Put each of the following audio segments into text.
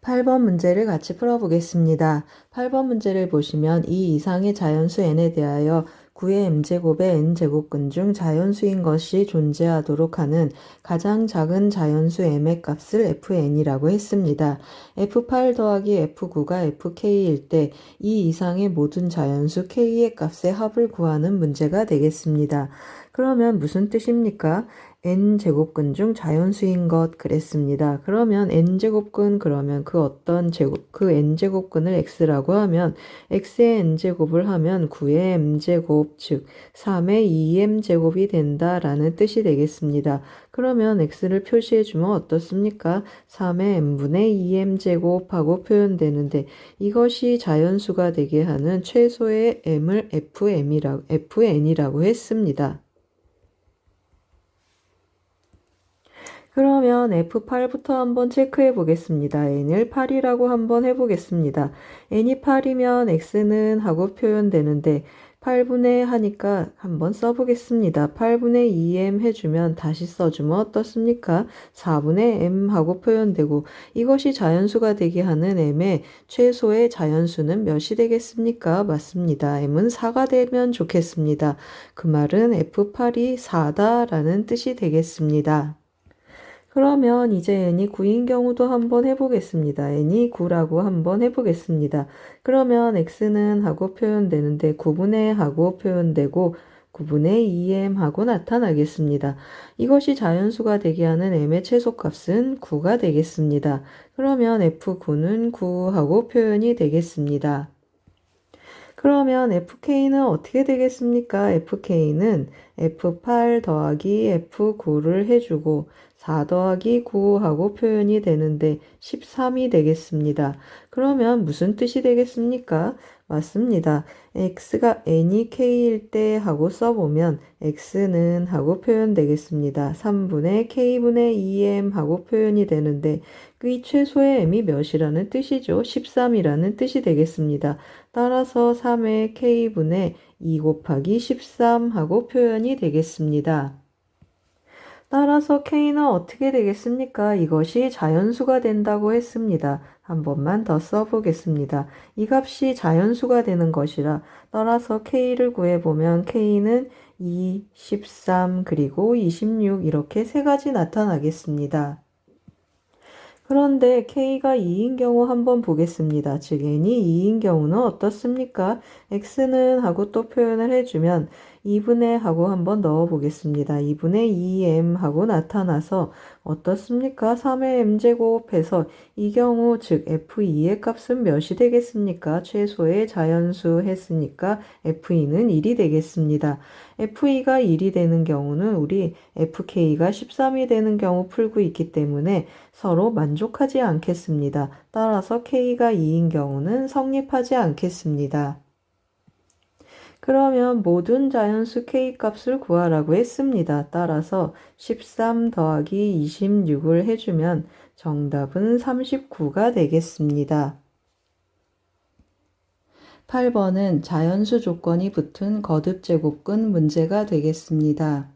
8번 문제를 같이 풀어보겠습니다. 8번 문제를 보시면 이 이상의 자연수 n에 대하여 9의 m제곱의 n제곱근 중 자연수인 것이 존재하도록 하는 가장 작은 자연수 m의 값을 fn이라고 했습니다. f8 더하기 f9가 fk일 때 이 이상의 모든 자연수 k의 값의 합을 구하는 문제가 되겠습니다. 그러면 무슨 뜻입니까? n제곱근 중 자연수인 것 그랬습니다. 그러면 n제곱근 그러면 그 어떤 제곱, 그 n제곱근을 x라고 하면 x의 n제곱을 하면 9의 m제곱 즉 3의 2m제곱이 된다라는 뜻이 되겠습니다. 그러면 x를 표시해주면 어떻습니까? 3의 n분의 2m제곱하고 표현되는데 이것이 자연수가 되게 하는 최소의 m을 fn이라고 했습니다. 그러면 F8부터 한번 체크해 보겠습니다. n을 8이라고 한번 해보겠습니다. n이 8이면 x는 하고 표현되는데 8분의 하니까 한번 써보겠습니다. 8분의 2m 해주면 다시 써주면 어떻습니까? 4분의 m 하고 표현되고 이것이 자연수가 되게 하는 m의 최소의 자연수는 몇이 되겠습니까? 맞습니다. m은 4가 되면 좋겠습니다. 그 말은 F8이 4다라는 뜻이 되겠습니다. 그러면 이제 n이 9인 경우도 한번 해보겠습니다. n이 9라고 한번 해보겠습니다. 그러면 x는 하고 표현되는데 9분의 하고 표현되고 9분의 2m 하고 나타나겠습니다. 이것이 자연수가 되게 하는 m의 최소값은 9가 되겠습니다. 그러면 f9는 9하고 표현이 되겠습니다. 그러면 fk는 어떻게 되겠습니까? fk는 f8 더하기 f9를 해주고 4 더하기 9하고 표현이 되는데 13이 되겠습니다. 그러면 무슨 뜻이 되겠습니까? 맞습니다. x가 n이 k일 때 하고 써보면 x는 하고 표현되겠습니다. 3분의 k분의 2m 하고 표현이 되는데 이 최소의 m이 몇이라는 뜻이죠? 13이라는 뜻이 되겠습니다. 따라서 3의 k분의 2 곱하기 13 하고 표현이 되겠습니다. 따라서 k는 어떻게 되겠습니까? 이것이 자연수가 된다고 했습니다. 한 번만 더 써보겠습니다. 이 값이 자연수가 되는 것이라 따라서 k를 구해보면 k는 2, 13, 그리고 26 이렇게 세 가지 나타나겠습니다. 그런데 k가 2인 경우 한번 보겠습니다. 즉 n이 2인 경우는 어떻습니까? x는 하고 또 표현을 해주면 2분의 하고 한번 넣어 보겠습니다. 2분의 2m 하고 나타나서 어떻습니까? 3의 m제곱 해서 이 경우 즉 f2의 값은 몇이 되겠습니까? 최소의 자연수 했으니까 f2는 1이 되겠습니다. f2가 1이 되는 경우는 우리 fk가 13이 되는 경우 풀고 있기 때문에 서로 만족하지 않겠습니다. 따라서 k가 2인 경우는 성립하지 않겠습니다. 그러면 모든 자연수 k값을 구하라고 했습니다. 따라서 13 더하기 26을 해주면 정답은 39가 되겠습니다. 8번은 자연수 조건이 붙은 거듭제곱근 문제가 되겠습니다.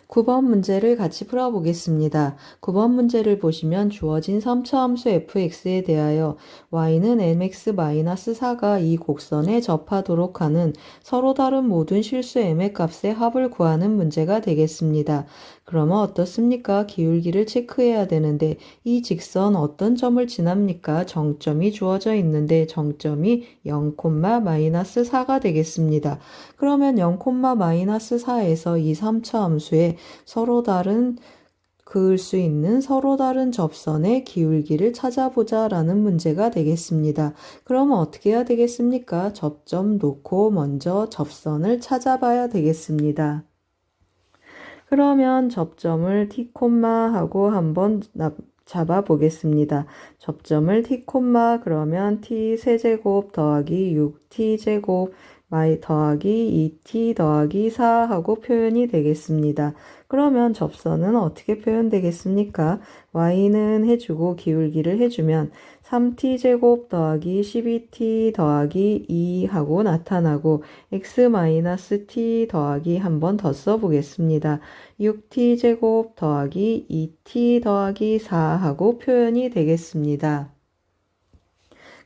9번 문제를 같이 풀어보겠습니다. 9번 문제를 보시면 주어진 3차 함수 fx에 대하여 y는 mx-4가 이 곡선에 접하도록 하는 서로 다른 모든 실수 m의 값의 합을 구하는 문제가 되겠습니다. 그러면 어떻습니까? 기울기를 체크해야 되는데 이 직선 어떤 점을 지납니까? 정점이 주어져 있는데 정점이 0,-4가 되겠습니다. 그러면 0,-4에서 이 3차 함수의 서로 다른 그을 수 있는 서로 다른 접선의 기울기를 찾아보자 라는 문제가 되겠습니다. 그러면 어떻게 해야 되겠습니까? 접점 놓고 먼저 접선을 찾아봐야 되겠습니다. 그러면 접점을 t, 하고 한번 잡아 보겠습니다. 접점을 t, 그러면 t 세제곱 더하기 6t 제곱 더하기 2t 더하기 4 하고 표현이 되겠습니다. 그러면 접선은 어떻게 표현되겠습니까? y는 해주고 기울기를 해주면 3t제곱 더하기 12t 더하기 2 하고 나타나고 x-t 더하기 한 번 더 써보겠습니다. 6t제곱 더하기 2t 더하기 4 하고 표현이 되겠습니다.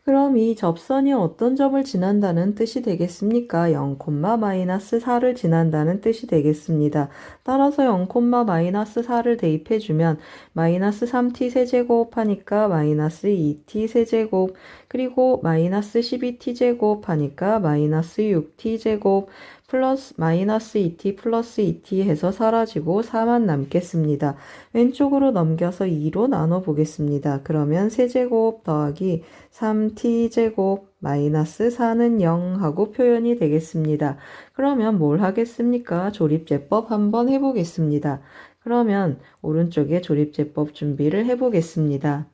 그럼 이 접선이 어떤 점을 지난다는 뜻이 되겠습니까? 0,-4를 지난다는 뜻이 되겠습니다. 따라서 0,-4를 대입해주면 마이너스 3t 세제곱 하니까 마이너스 2t 세제곱, 그리고 마이너스 12t 제곱 하니까 마이너스 6t 제곱, 플러스 마이너스 2t 플러스 2t 해서 사라지고 4만 남겠습니다. 왼쪽으로 넘겨서 2로 나눠보겠습니다. 그러면 세제곱 더하기 3t제곱 마이너스 4는 0 하고 표현이 되겠습니다. 그러면 뭘 하겠습니까? 조립제법 한번 해보겠습니다. 그러면 오른쪽에 조립제법 준비를 해보겠습니다.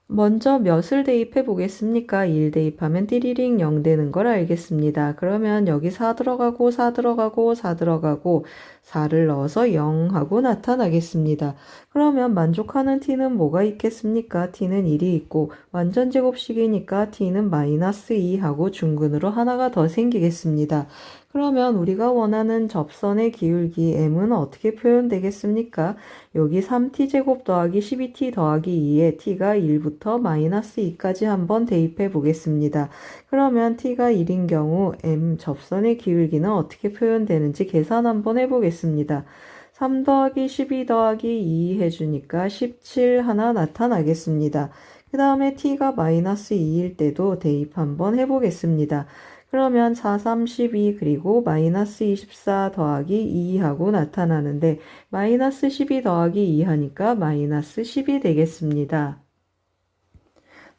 먼저 몇을 대입해 보겠습니까? 1 대입하면 띠리링 0 되는 걸 알겠습니다. 그러면 여기 4 들어가고 4 들어가고 4 들어가고 4를 넣어서 0 하고 나타나겠습니다. 그러면 만족하는 t는 뭐가 있겠습니까? t는 1이 있고 완전 제곱식이니까 t는 마이너스 2 하고 중근으로 하나가 더 생기겠습니다. 그러면 우리가 원하는 접선의 기울기 m은 어떻게 표현되겠습니까? 여기 3t제곱 더하기 12t 더하기 2에 t가 1부터 마이너스 2까지 한번 대입해 보겠습니다. 그러면 t가 1인 경우 m 접선의 기울기는 어떻게 표현되는지 계산 한번 해보겠습니다. 3 더하기 12 더하기 2 해주니까 17 하나 나타나겠습니다. 그 다음에 t가 마이너스 2일 때도 대입 한번 해보겠습니다. 그러면 4, 3, 12 그리고 마이너스 24 더하기 2 하고 나타나는데 마이너스 12 더하기 2 하니까 마이너스 10이 되겠습니다.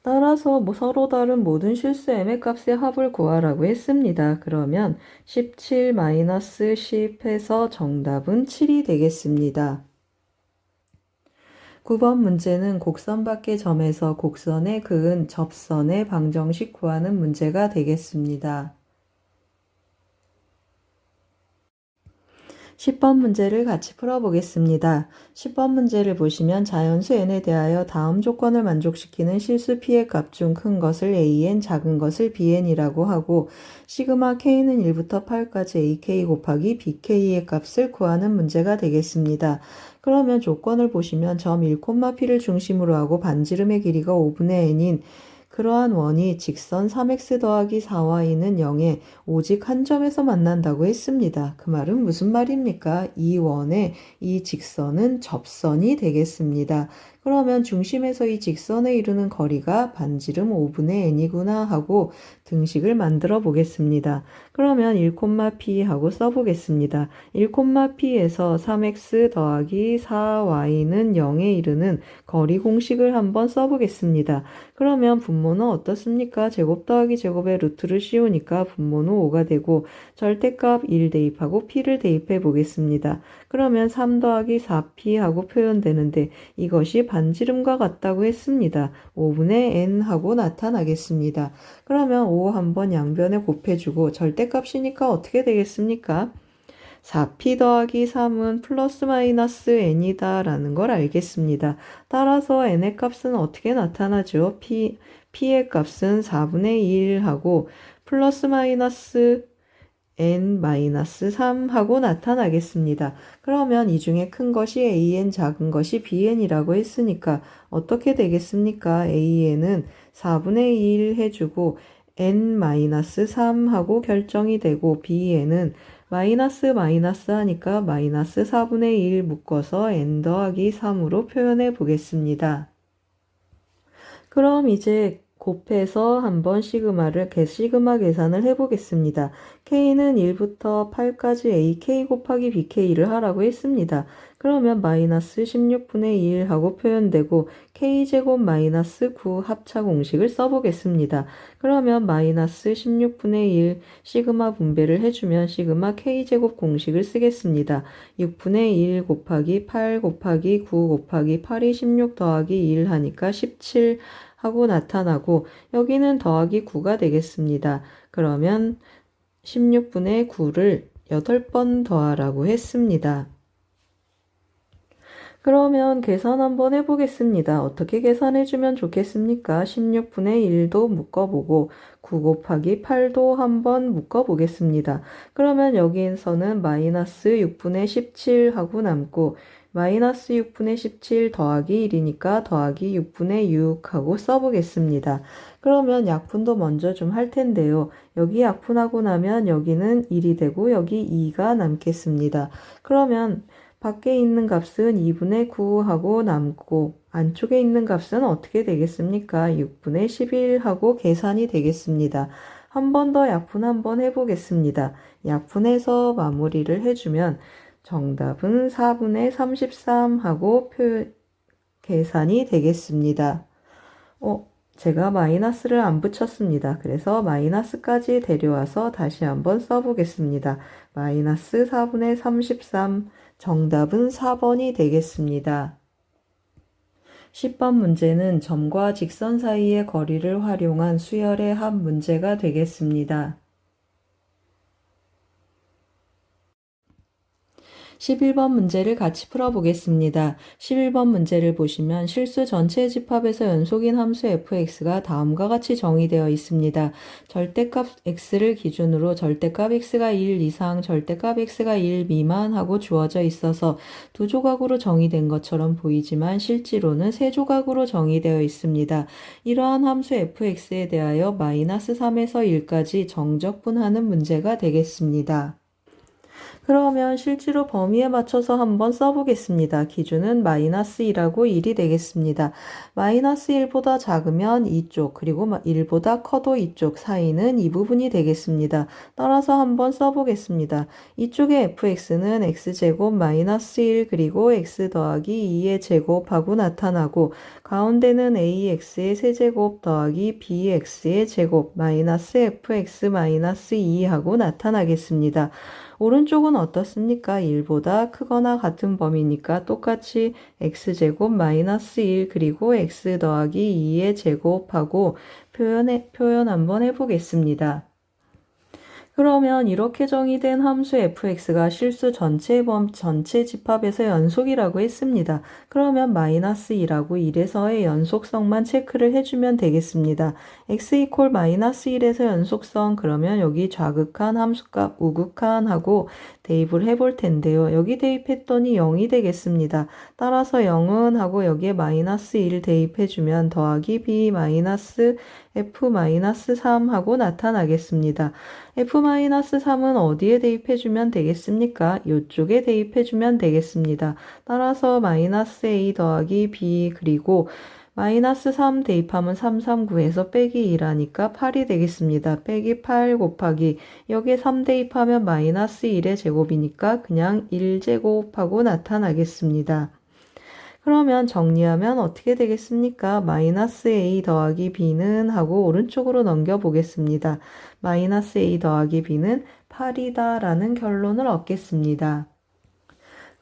따라서 서로 다른 모든 실수 m의 값의 합을 구하라고 했습니다. 그러면 17 마이너스 10 해서 정답은 7이 되겠습니다. 9번 문제는 곡선 밖의 점에서 곡선에 그은 접선의 방정식 구하는 문제가 되겠습니다. 10번 문제를 같이 풀어보겠습니다. 10번 문제를 보시면 자연수 n에 대하여 다음 조건을 만족시키는 실수 p의 값 중 큰 것을 an, 작은 것을 bn이라고 하고 시그마 k는 1부터 8까지 ak 곱하기 bk의 값을 구하는 문제가 되겠습니다. 그러면 조건을 보시면 점 1,p를 중심으로 하고 반지름의 길이가 5분의 n인 그러한 원이 직선 3x 더하기 4y는 0에 오직 한 점에서 만난다고 했습니다. 그 말은 무슨 말입니까? 이 원의 이 직선은 접선이 되겠습니다. 그러면 중심에서 이 직선에 이르는 거리가 반지름 5분의 n이구나 하고 등식을 만들어 보겠습니다. 그러면 1,p 하고 써보겠습니다. 1,p에서 3x 더하기 4y는 0에 이르는 거리 공식을 한번 써보겠습니다. 그러면 분모는 어떻습니까? 제곱 더하기 제곱의 루트를 씌우니까 분모는 5가 되고 절대값 1 대입하고 p를 대입해 보겠습니다. 그러면 3 더하기 4p 하고 표현되는데 이것이 반지름과 같다고 했습니다. 5분의 n 하고 나타나겠습니다. 그러면 5 한번 양변에 곱해주고 절대값이니까 어떻게 되겠습니까? 4p 더하기 3은 플러스 마이너스 n이다 라는 걸 알겠습니다. 따라서 n의 값은 어떻게 나타나죠? p의 값은 4분의 1 하고 플러스 마이너스 n-3 하고 나타나겠습니다. 그러면 이 중에 큰 것이 an, 작은 것이 bn이라고 했으니까 어떻게 되겠습니까? an은 4분의 1 해주고 n-3 하고 결정이 되고 bn은 마이너스 하니까 마이너스 4분의 1 묶어서 n 더하기 3으로 표현해 보겠습니다. 그럼 이제 곱해서 한번 시그마 계산을 해보겠습니다. k는 1부터 8까지 ak 곱하기 bk를 하라고 했습니다. 그러면 마이너스 16분의 1 하고 표현되고 k제곱 마이너스 9 합차 공식을 써보겠습니다. 그러면 마이너스 16분의 1 시그마 분배를 해주면 시그마 k제곱 공식을 쓰겠습니다. 6분의 1 곱하기 8 곱하기 9 곱하기 8이 16 더하기 1 하니까 17 하고 나타나고 여기는 더하기 9가 되겠습니다. 그러면 16분의 9를 8번 더하라고 했습니다. 그러면 계산 한번 해보겠습니다. 어떻게 계산해주면 좋겠습니까? 16분의 1도 묶어보고 9 곱하기 8도 한번 묶어보겠습니다. 그러면 여기에서는 마이너스 6분의 17 하고 남고 마이너스 6분의 17 더하기 1이니까 더하기 6분의 6 하고 써보겠습니다. 그러면 약분도 먼저 좀 할 텐데요. 여기 약분하고 나면 여기는 1이 되고 여기 2가 남겠습니다. 그러면 밖에 있는 값은 2분의 9 하고 남고 안쪽에 있는 값은 어떻게 되겠습니까? 6분의 11 하고 계산이 되겠습니다. 한 번 더 약분 한번 해보겠습니다. 약분해서 마무리를 해주면 정답은 4분의 33 하고 계산이 되겠습니다. 제가 마이너스를 안 붙였습니다. 그래서 마이너스까지 데려와서 다시 한번 써보겠습니다. 마이너스 4분의 33, 정답은 4번이 되겠습니다. 10번 문제는 점과 직선 사이의 거리를 활용한 수열의 합 문제가 되겠습니다. 11번 문제를 같이 풀어보겠습니다. 11번 문제를 보시면 실수 전체 집합에서 연속인 함수 fx가 다음과 같이 정의되어 있습니다. 절대값 x를 기준으로 절대값 x가 1 이상, 절대값 x가 1 미만 하고 주어져 있어서 두 조각으로 정의된 것처럼 보이지만 실제로는 세 조각으로 정의되어 있습니다. 이러한 함수 fx에 대하여 마이너스 3에서 1까지 정적분하는 문제가 되겠습니다. 그러면 실제로 범위에 맞춰서 한번 써보겠습니다. 기준은 마이너스 2라고 1이 되겠습니다. 마이너스 1보다 작으면 이쪽, 그리고 1보다 커도 이쪽 사이는 이 부분이 되겠습니다. 따라서 한번 써보겠습니다. 이쪽에 fx는 x제곱 마이너스 1 그리고 x 더하기 2의 제곱하고 나타나고 가운데는 ax의 세제곱 더하기 bx의 제곱 마이너스 fx 마이너스 2하고 나타나겠습니다. 오른쪽은 어떻습니까? 1보다 크거나 같은 범위니까 똑같이 x제곱 마이너스 1 그리고 x 더하기 2의 제곱하고 표현 한번 해보겠습니다. 그러면 이렇게 정의된 함수 fx가 실수 전체 집합에서 연속이라고 했습니다. 그러면 마이너스 2라고 1에서의 연속성만 체크를 해주면 되겠습니다. x 이퀄 마이너스 1에서 연속성 그러면 여기 좌극한 함수값 우극한 하고 대입을 해볼 텐데요. 여기 대입했더니 0이 되겠습니다. 따라서 0은 하고 여기에 마이너스 1 대입해주면 더하기 b 마이너스 f-3 하고 나타나겠습니다. f-3은 어디에 대입해주면 되겠습니까? 이쪽에 대입해주면 되겠습니다. 따라서 마이너스 a 더하기 b 그리고 마이너스 3 대입하면 3, 3, 9에서 빼기 2라니까 8이 되겠습니다. 빼기 8 곱하기 여기에 3 대입하면 마이너스 1의 제곱이니까 그냥 1제곱하고 나타나겠습니다. 그러면 정리하면 어떻게 되겠습니까? 마이너스 a 더하기 b는 하고 오른쪽으로 넘겨보겠습니다. 마이너스 a 더하기 b는 8이다 라는 결론을 얻겠습니다.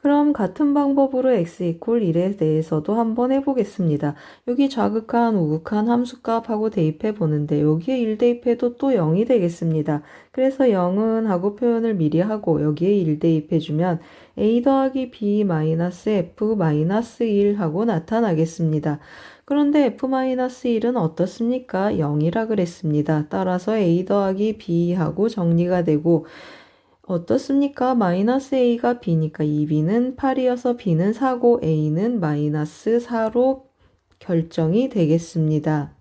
그럼 같은 방법으로 x 이퀄 1에 대해서도 한번 해보겠습니다. 여기 좌극한, 우극한 함수값하고 대입해 보는데 여기에 1 대입해도 또 0이 되겠습니다. 그래서 0은 하고 표현을 미리 하고 여기에 1 대입해주면 a 더하기 b 마이너스 f 마이너스 1 하고 나타나겠습니다. 그런데 f-1은 어떻습니까? 0이라 그랬습니다. 따라서 a 더하기 b 하고 정리가 되고 어떻습니까? 마이너스 a가 b니까 2b는 8이어서 b는 4고 a는 마이너스 4로 결정이 되겠습니다.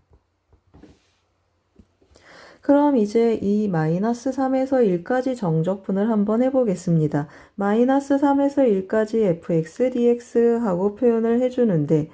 그럼 이제 이 마이너스 3에서 1까지 정적분을 한번 해보겠습니다. 마이너스 3에서 1까지 fx, dx 하고 표현을 해주는데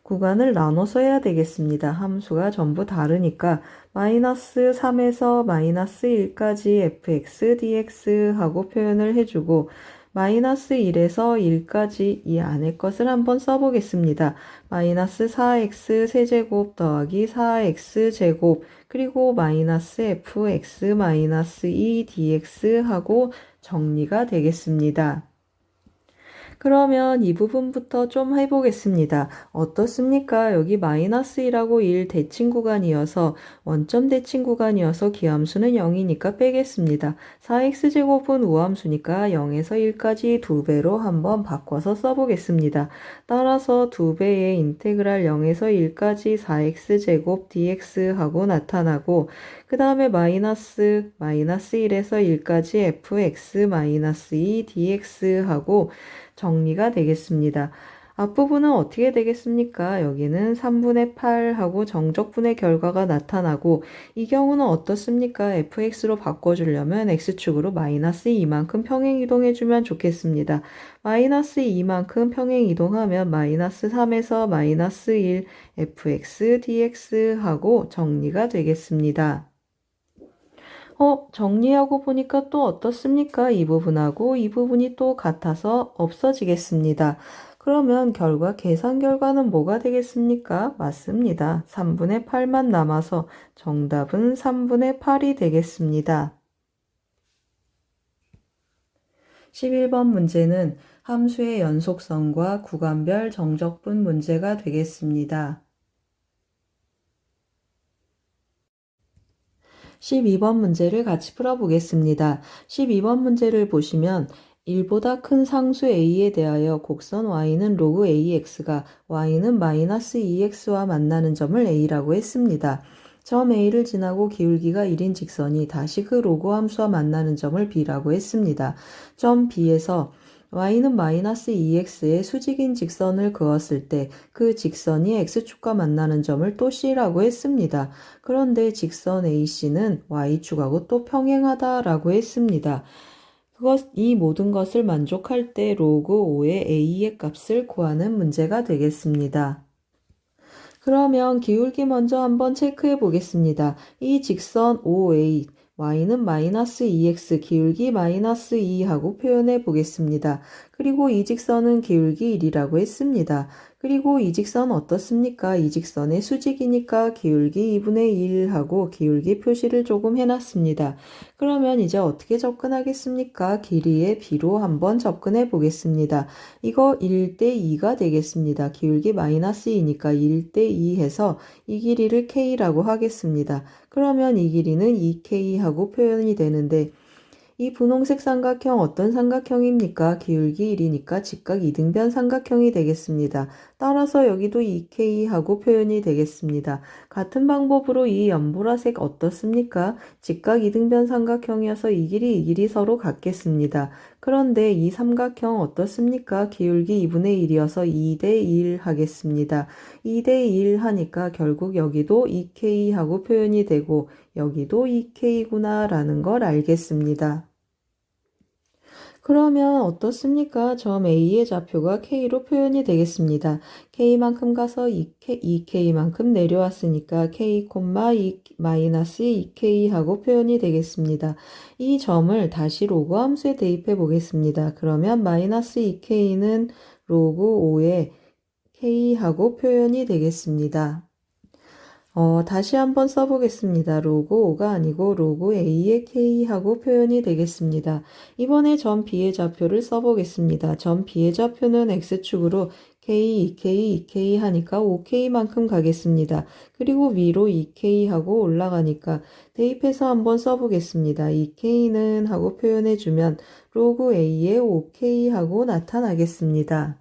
구간을 나눠서 해야 되겠습니다. 함수가 전부 다르니까 마이너스 3에서 마이너스 1까지 fx, dx 하고 표현을 해주고 마이너스 1에서 1까지 이 안에 것을 한번 써보겠습니다. 마이너스 4x 세제곱 더하기 4x 제곱 그리고 마이너스 fx 마이너스 2 dx 하고 정리가 되겠습니다. 그러면 이 부분부터 좀 해보겠습니다. 어떻습니까? 여기 마이너스 1하고 1 대칭 구간이어서 원점 대칭 구간이어서 기함수는 0이니까 빼겠습니다. 4x제곱은 우함수니까 0에서 1까지 2배로 한번 바꿔서 써보겠습니다. 따라서 2배의 인테그랄 0에서 1까지 4x제곱 dx 하고 나타나고 그 다음에 마이너스 1에서 1까지 fx-2 dx 하고 정리가 되겠습니다. 앞부분은 어떻게 되겠습니까? 여기는 3분의 8하고 정적분의 결과가 나타나고 이 경우는 어떻습니까? fx로 바꿔주려면 x축으로 마이너스 2만큼 평행이동해주면 좋겠습니다. 마이너스 2만큼 평행이동하면 마이너스 3에서 마이너스 1 fx dx 하고 정리가 되겠습니다. 정리하고 보니까 또 어떻습니까? 이 부분하고 이 부분이 또 같아서 없어지겠습니다. 그러면 계산 결과는 뭐가 되겠습니까? 맞습니다. 3분의 8만 남아서 정답은 3분의 8이 되겠습니다. 11번 문제는 함수의 연속성과 구간별 정적분 문제가 되겠습니다. 12번 문제를 같이 풀어보겠습니다. 12번 문제를 보시면 1보다 큰 상수 a에 대하여 곡선 y는 로그 ax가 y는 마이너스 2x와 만나는 점을 a라고 했습니다. 점 a를 지나고 기울기가 1인 직선이 다시 그 로그 함수와 만나는 점을 b라고 했습니다. 점 b에서 y는 마이너스 2x의 수직인 직선을 그었을 때 그 직선이 x축과 만나는 점을 또 c라고 했습니다. 그런데 직선 AC는 y축하고 또 평행하다라고 했습니다. 이 모든 것을 만족할 때 로그 5의 a의 값을 구하는 문제가 되겠습니다. 그러면 기울기 먼저 한번 체크해 보겠습니다. 이 직선 OA, y는 마이너스 2x, 기울기 마이너스 2하고 표현해 보겠습니다. 그리고 이 직선은 기울기 1이라고 했습니다. 그리고 이 직선 어떻습니까? 이 직선의 수직이니까 기울기 2분의 1하고 기울기 표시를 조금 해놨습니다. 그러면 이제 어떻게 접근하겠습니까? 길이의 b로 한번 접근해 보겠습니다. 이거 1대 2가 되겠습니다. 기울기 마이너스 2니까 1대 2 해서 이 길이를 k라고 하겠습니다. 그러면 이 길이는 2k하고 표현이 되는데 이 분홍색 삼각형 어떤 삼각형입니까? 기울기 1이니까 직각 이등변 삼각형이 되겠습니다. 따라서 여기도 2K하고 표현이 되겠습니다. 같은 방법으로 이 연보라색 어떻습니까? 직각 이등변 삼각형이어서 이 길이 서로 같겠습니다. 그런데 이 삼각형 어떻습니까? 기울기 2분의 1이어서 2대 1 하겠습니다. 2대 1 하니까 결국 여기도 2K하고 표현이 되고 여기도 2K구나 라는 걸 알겠습니다. 그러면 어떻습니까? 점 A의 좌표가 K로 표현이 되겠습니다. K만큼 가서 2K만큼 내려왔으니까 K, 마이너스 2K 하고 표현이 되겠습니다. 이 점을 다시 로그 함수에 대입해 보겠습니다. 그러면 마이너스 2K는 로그 5의 K하고 표현이 되겠습니다. 다시 한번 써보겠습니다. 로그 5가 아니고 로그 A의 K하고 표현이 되겠습니다. 이번에 점 B의 좌표를 써보겠습니다. 점 B의 좌표는 X축으로 K, 2K, 2K 하니까 5K만큼 가겠습니다. 그리고 위로 2K하고 올라가니까 대입해서 한번 써보겠습니다. 2K는 하고 표현해주면 로그 A의 5K하고 나타나겠습니다.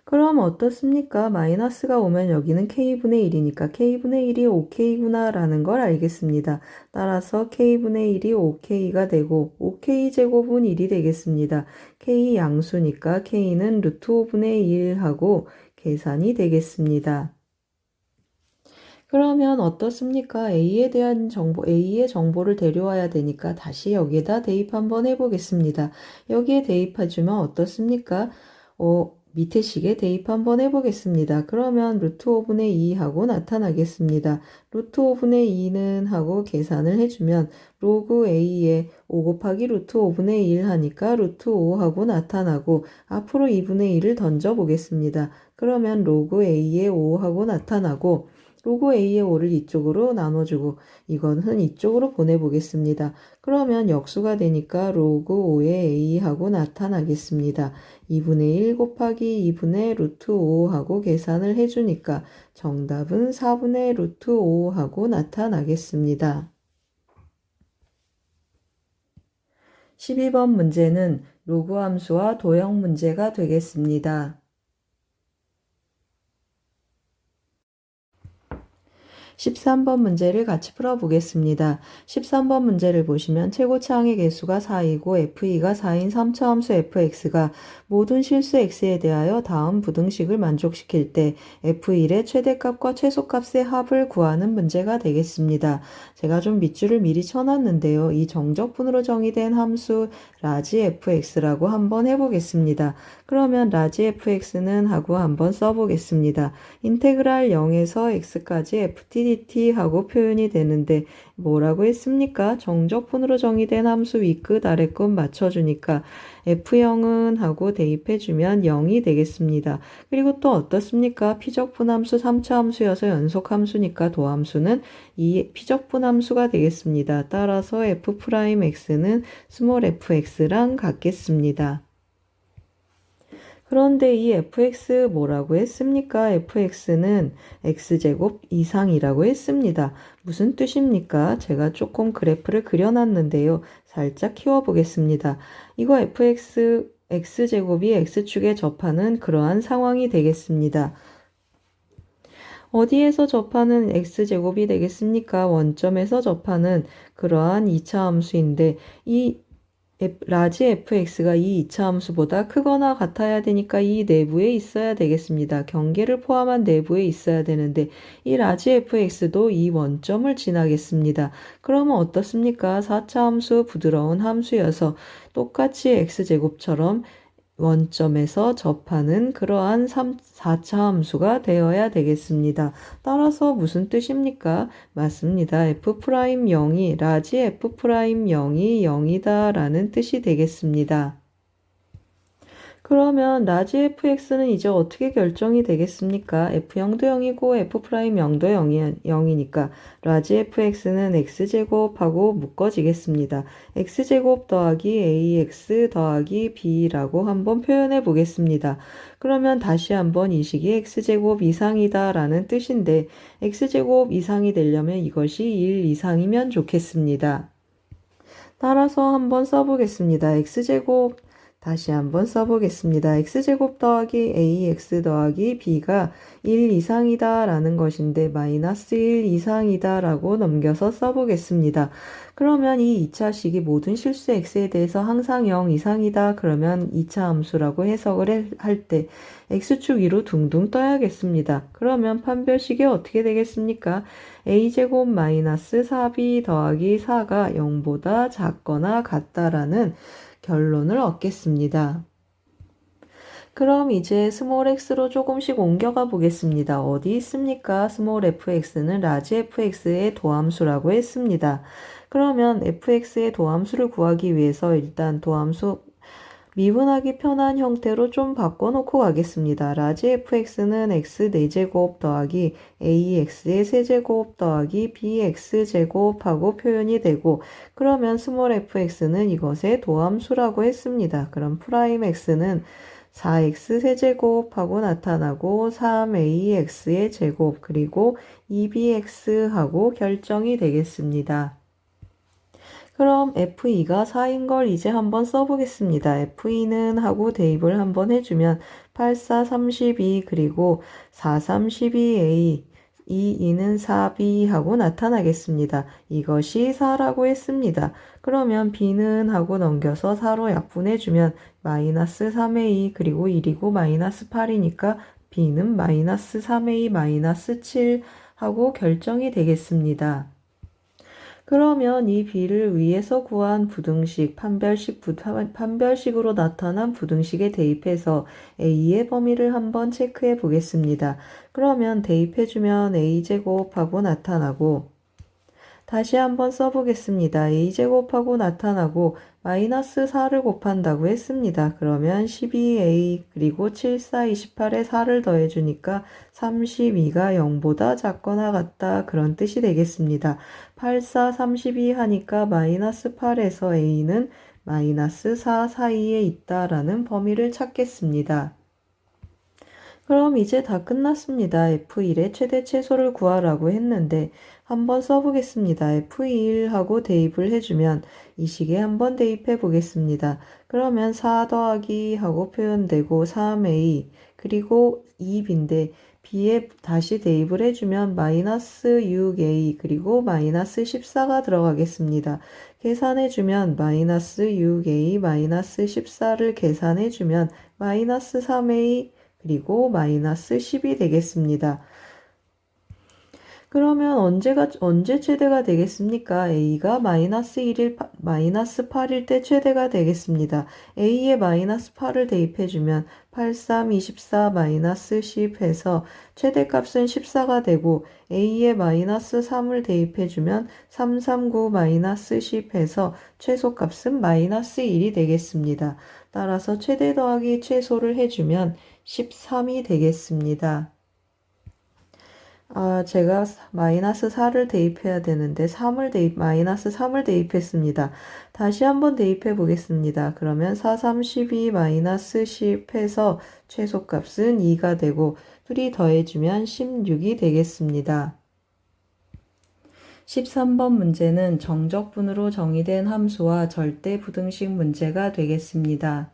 그럼 어떻습니까? 마이너스가 오면 여기는 k분의 1이니까 k분의 1이 5k구나 라는 걸 알겠습니다. 따라서 k분의 1이 5k가 되고 5k 제곱은 1이 되겠습니다. k 양수니까 k는 루트 5분의 1 하고 계산이 되겠습니다. 그러면 어떻습니까? A에 대한 A의 정보를 데려와야 되니까 다시 여기에다 대입 한번 해보겠습니다. 여기에 대입해주면 어떻습니까? 밑에 식에 대입 한번 해보겠습니다. 그러면 루트 5분의 2 하고 나타나겠습니다. 루트 5분의 2는 하고 계산을 해주면 로그 A에 5 곱하기 루트 5분의 1 하니까 루트 5 하고 나타나고 앞으로 2분의 1을 던져 보겠습니다. 그러면 로그 A에 5 하고 나타나고 로그 A의 5를 이쪽으로 나눠주고 이거는 이쪽으로 보내보겠습니다. 그러면 역수가 되니까 로그 5의 A하고 나타나겠습니다. 2분의 1 곱하기 2분의 루트 5하고 계산을 해주니까 정답은 4분의 루트 5하고 나타나겠습니다. 12번 문제는 로그 함수와 도형 문제가 되겠습니다. 13번 문제를 같이 풀어보겠습니다. 13번 문제를 보시면 최고차항의 개수가 4이고 f가 4인 3차 함수 fx가 모든 실수 x에 대하여 다음 부등식을 만족시킬 때 f1의 최대값과 최소값의 합을 구하는 문제가 되겠습니다. 제가 좀 밑줄을 미리 쳐놨는데요. 이 정적분으로 정의된 함수 라지 fx라고 한번 해보겠습니다. 그러면 라지 fx는 하고 한번 써보겠습니다. 인테그랄 0에서 x까지 ftdt 하고 표현이 되는데 뭐라고 했습니까? 정적분으로 정의된 함수 윗끝 아래끝 맞춰주니까 f0은 하고 대입해주면 0이 되겠습니다. 그리고 또 어떻습니까? 피적분함수 3차 함수여서 연속함수니까 도함수는 이 피적분함수가 되겠습니다. 따라서 f'x는 스몰 fx랑 같겠습니다. 그런데 이 fx 뭐라고 했습니까? fx는 x제곱 이상이라고 했습니다. 무슨 뜻입니까? 제가 조금 그래프를 그려놨는데요. 살짝 키워보겠습니다. 이거 fx, x제곱이 x축에 접하는 그러한 상황이 되겠습니다. 어디에서 접하는 x제곱이 되겠습니까? 원점에서 접하는 그러한 2차 함수인데 이 라지 fx가 이 2차 함수보다 크거나 같아야 되니까 이 내부에 있어야 되겠습니다. 경계를 포함한 내부에 있어야 되는데 이 라지 fx도 이 원점을 지나겠습니다. 그러면 어떻습니까? 4차 함수 부드러운 함수여서 똑같이 x제곱처럼 원점에서 접하는 그러한 4차 함수가 되어야 되겠습니다. 따라서 무슨 뜻입니까? 맞습니다. F'0이 라지 F'0이 0이다 라는 뜻이 되겠습니다. 그러면 라지 fx는 이제 어떻게 결정이 되겠습니까? f0도 0이고 f'0도 0이니까 라지 fx는 x제곱하고 묶어지겠습니다. x제곱 더하기 ax 더하기 b라고 한번 표현해 보겠습니다. 그러면 다시 한번 이 식이 x제곱 이상이다 라는 뜻인데 x제곱 이상이 되려면 이것이 1 이상이면 좋겠습니다. 따라서 한번 써보겠습니다. x제곱 다시 한번 써보겠습니다. x제곱 더하기 ax 더하기 b가 1 이상이다 라는 것인데 마이너스 1 이상이다 라고 넘겨서 써보겠습니다. 그러면 이 2차식이 모든 실수 x에 대해서 항상 0 이상이다 그러면 2차 함수라고 해석을 할 때 x축 위로 둥둥 떠야겠습니다. 그러면 판별식이 어떻게 되겠습니까? a제곱 마이너스 4b 더하기 4가 0보다 작거나 같다라는 결론을 얻겠습니다. 그럼 이제 스몰 x로 조금씩 옮겨가 보겠습니다. 어디 있습니까? 스몰 fx는 라지 fx의 도함수라고 했습니다. 그러면 fx의 도함수를 구하기 위해서 일단 도함수 미분하기 편한 형태로 좀 바꿔놓고 가겠습니다. 라지 fx는 x 4제곱 더하기 ax의 세제곱 더하기 bx제곱 하고 표현이 되고 그러면 스몰 fx는 이것의 도함수라고 했습니다. 그럼 프라임 x는 4x 세제곱 하고 나타나고 3ax의 제곱 그리고 2bx 하고 결정이 되겠습니다. 그럼 f2가 4인 걸 이제 한번 써보겠습니다. f2는 하고 대입을 한번 해주면 8, 4, 32 그리고 4, 3, 12a 2는 4b 하고 나타나겠습니다. 이것이 4라고 했습니다. 그러면 b는 하고 넘겨서 4로 약분해주면 마이너스 3a 그리고 1이고 마이너스 8이니까 b는 마이너스 3a 마이너스 7 하고 결정이 되겠습니다. 그러면 이 b를 위에서 구한 부등식, 판별식으로 나타난 부등식에 대입해서 a의 범위를 한번 체크해 보겠습니다. 그러면 대입해주면 a제곱하고 나타나고 다시 한번 써보겠습니다. a제곱하고 나타나고 마이너스 4를 곱한다고 했습니다. 그러면 12a 그리고 7, 4, 28에 4를 더해주니까 32가 0보다 작거나 같다 그런 뜻이 되겠습니다. 8, 4, 32 하니까 마이너스 8에서 a는 마이너스 4 사이에 있다라는 범위를 찾겠습니다. 그럼 이제 다 끝났습니다. F1의 최대 최소를 구하라고 했는데 한번 써보겠습니다. F1 하고 대입을 해주면 이 식에 한번 대입해 보겠습니다. 그러면 4 더하기 하고 표현되고 3a 그리고 2b인데 b에 다시 대입을 해주면 마이너스 6a 그리고 마이너스 14가 들어가겠습니다. 계산해주면 마이너스 6a 마이너스 14를 계산해주면 마이너스 3a 그리고 마이너스 10이 되겠습니다. 그러면 언제 최대가 되겠습니까? a가 마이너스 8일 때 최대가 되겠습니다. a에 마이너스 8을 대입해주면 8, 3, 24, 마이너스 10 해서 최대값은 14가 되고 a에 마이너스 3을 대입해주면 3, 3, 9, 마이너스 10 해서 최소값은 마이너스 1이 되겠습니다. 따라서 최대 더하기 최소를 해주면 13이 되겠습니다. 제가 마이너스 4를 대입해야 되는데 마이너스 3을 대입했습니다. 다시 한번 대입해 보겠습니다. 그러면 4, 3, 12, 마이너스 10 해서 최소값은 2가 되고 둘이 더해주면 16이 되겠습니다. 13번 문제는 정적분으로 정의된 함수와 절대 부등식 문제가 되겠습니다.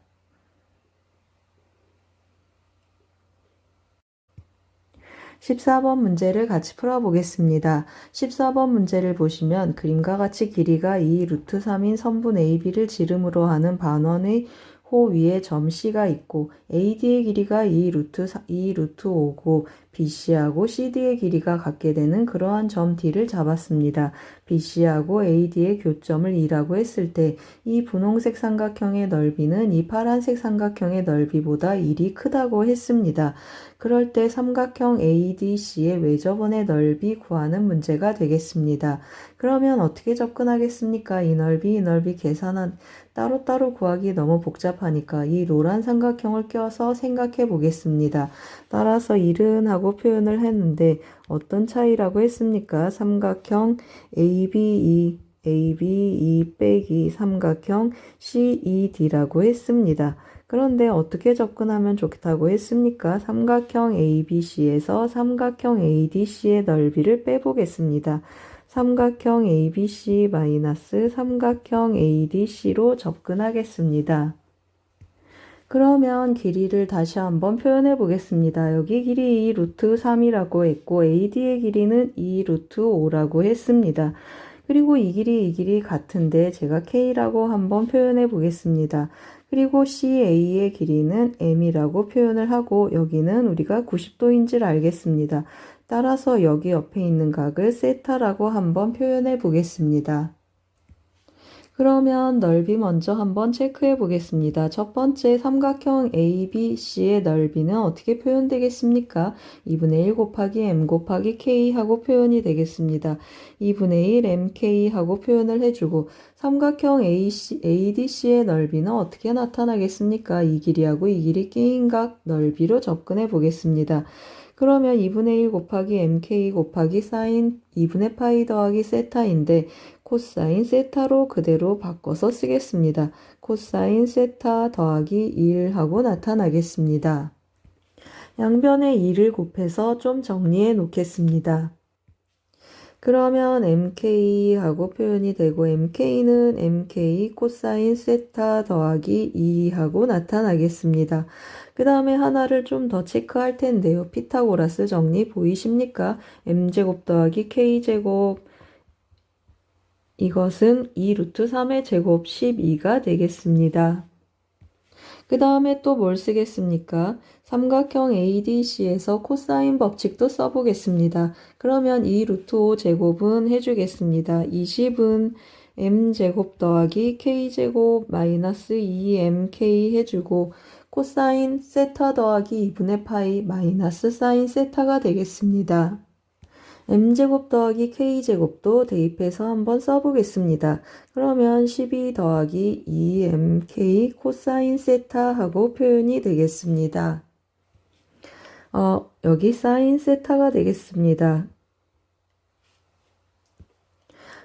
14번 문제를 같이 풀어보겠습니다. 14번 문제를 보시면 그림과 같이 길이가 2 루트 3인 선분 AB를 지름으로 하는 반원의 호 위에 점 C가 있고 AD의 길이가 2 루트 5고 BC하고 CD의 길이가 같게 되는 그러한 점 D를 잡았습니다. BC하고 AD의 교점을 2라고 했을 때 이 분홍색 삼각형의 넓이는 이 파란색 삼각형의 넓이보다 1이 크다고 했습니다. 그럴 때 삼각형 ADC의 외접원의 넓이 구하는 문제가 되겠습니다. 그러면 어떻게 접근하겠습니까? 이 넓이 계산한 따로따로 구하기 너무 복잡하니까 이 노란 삼각형을 껴서 생각해 보겠습니다. 따라서 1은 하고 표현을 했는데 어떤 차이라고 했습니까? 삼각형 ABE 빼기 삼각형 CED라고 했습니다. 그런데 어떻게 접근하면 좋다고 했습니까? 삼각형 ABC에서 삼각형 ADC의 넓이를 빼보겠습니다. 삼각형 ABC 마이너스 삼각형 ADC로 접근하겠습니다. 그러면 길이를 다시 한번 표현해 보겠습니다. 여기 길이 2 루트 3이라고 했고 AD의 길이는 2 루트 5라고 했습니다. 그리고 이 길이 같은데 제가 K라고 한번 표현해 보겠습니다. 그리고 CA의 길이는 M이라고 표현을 하고 여기는 우리가 90도인 줄 알겠습니다. 따라서 여기 옆에 있는 각을 세타라고 한번 표현해 보겠습니다. 그러면 넓이 먼저 한번 체크해 보겠습니다. 첫 번째 삼각형 ABC의 넓이는 어떻게 표현되겠습니까? 2분의 1 곱하기 M 곱하기 K 하고 표현이 되겠습니다. 2분의 1 MK 하고 표현을 해주고 삼각형 ADC의 넓이는 어떻게 나타나겠습니까? 이 길이하고 이 길이 끼인 각 넓이로 접근해 보겠습니다. 그러면 2분의 1 곱하기 MK 곱하기 사인 2분의 파이 더하기 세타인데 코사인 세타로 그대로 바꿔서 쓰겠습니다. 코사인 세타 더하기 1 하고 나타나겠습니다. 양변에 2를 곱해서 좀 정리해 놓겠습니다. 그러면 MK하고 표현이 되고 MK는 MK 코사인 세타 더하기 2하고 나타나겠습니다. 그 다음에 하나를 좀 더 체크할 텐데요. 피타고라스 정리 보이십니까? M제곱 더하기 K제곱 이것은 2 루트 3의 제곱 12가 되겠습니다. 그 다음에 또 뭘 쓰겠습니까? 삼각형 ADC에서 코사인 법칙도 써보겠습니다. 그러면 2 루트 5 제곱은 해주겠습니다. 20은 M제곱 더하기 K제곱 마이너스 2MK 해주고 코사인 세타 더하기 2분의 파이 마이너스 사인 세타가 되겠습니다. m제곱 더하기 k제곱도 대입해서 한번 써보겠습니다. 그러면 12 더하기 2mk 코사인 세타 하고 표현이 되겠습니다. 여기 사인 세타가 되겠습니다.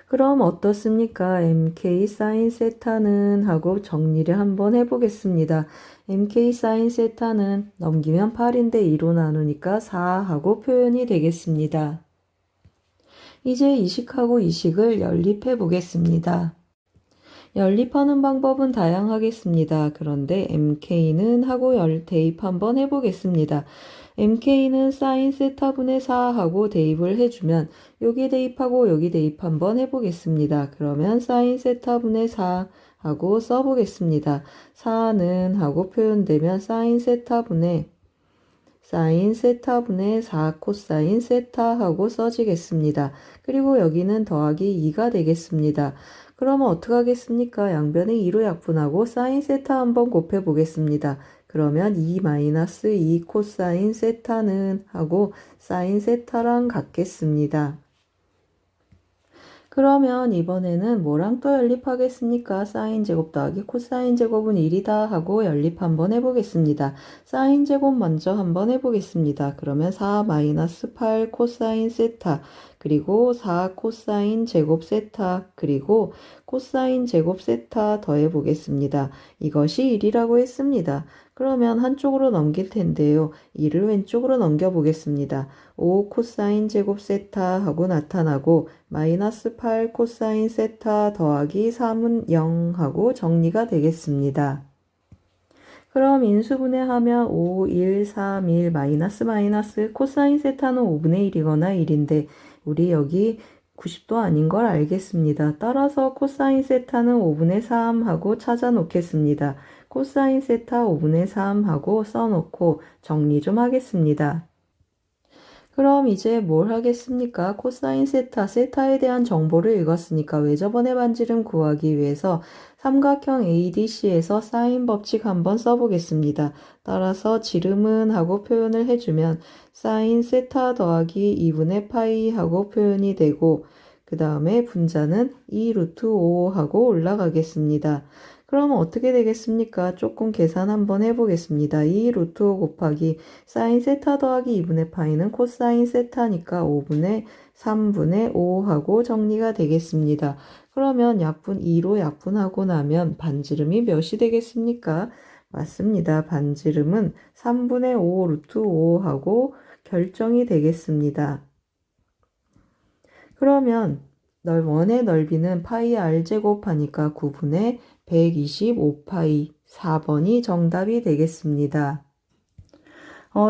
그럼 어떻습니까? mk 사인 세타는 하고 정리를 한번 해보겠습니다. mk 사인 세타는 넘기면 8인데 2로 나누니까 4 하고 표현이 되겠습니다. 이제 이식하고 이식을 연립해 보겠습니다. 연립하는 방법은 다양하겠습니다. 그런데 mk는 하고 대입 한번 해보겠습니다. mk는 사인 세타분의 4 하고 대입을 해주면 여기 대입하고 여기 대입 한번 해보겠습니다. 그러면 사인 세타분의 4 하고 써보겠습니다. 4는 하고 표현되면 사인 세타분의 4 코사인 세타 하고 써지겠습니다. 그리고 여기는 더하기 2가 되겠습니다. 그러면 어떻게 하겠습니까? 양변에 2로 약분하고 사인 세타 한번 곱해 보겠습니다. 그러면 2-2 코사인 세타는 하고 사인 세타랑 같겠습니다. 그러면 이번에는 뭐랑 또 연립하겠습니까? 사인 제곱 더하기 코사인 제곱은 1이다 하고 연립 한번 해보겠습니다. 사인 제곱 먼저 한번 해보겠습니다. 그러면 4-8 코사인 세타 그리고 4 코사인 제곱 세타 그리고 코사인 제곱 세타 더해보겠습니다. 이것이 1이라고 했습니다. 그러면 한쪽으로 넘길 텐데요. 2를 왼쪽으로 넘겨보겠습니다. 5 코사인 제곱 세타 하고 나타나고 -8 코사인 세타 더하기 3은 0 하고 정리가 되겠습니다. 그럼 인수분해하면 5, 1, 3, 1, 마이너스 코사인 세타는 5분의 1이거나 1인데 우리 여기 90도 아닌 걸 알겠습니다. 따라서 코사인 세타는 5분의 3 하고 찾아 놓겠습니다. 코사인 세타 5분의 3 하고 써놓고 정리 좀 하겠습니다. 그럼 이제 뭘 하겠습니까? 코사인 세타에 대한 정보를 읽었으니까 외접원의 반지름 구하기 위해서 삼각형 ADC에서 사인 법칙 한번 써보겠습니다. 따라서 지름은 하고 표현을 해주면 사인 세타 더하기 2분의 파이 하고 표현이 되고 그 다음에 분자는 2 루트 5 하고 올라가겠습니다. 그러면 어떻게 되겠습니까? 조금 계산 한번 해보겠습니다. 2 루트 5 곱하기 사인 세타 더하기 2분의 파이는 코사인 세타니까 5분의 3분의 5 하고 정리가 되겠습니다. 그러면 약분 2로 약분하고 나면 반지름이 몇이 되겠습니까? 맞습니다. 반지름은 3분의 5 루트 5 하고 결정이 되겠습니다. 그러면 원의 넓이는 파이 r제곱 하니까 9분의 125파이 4번이 정답이 되겠습니다.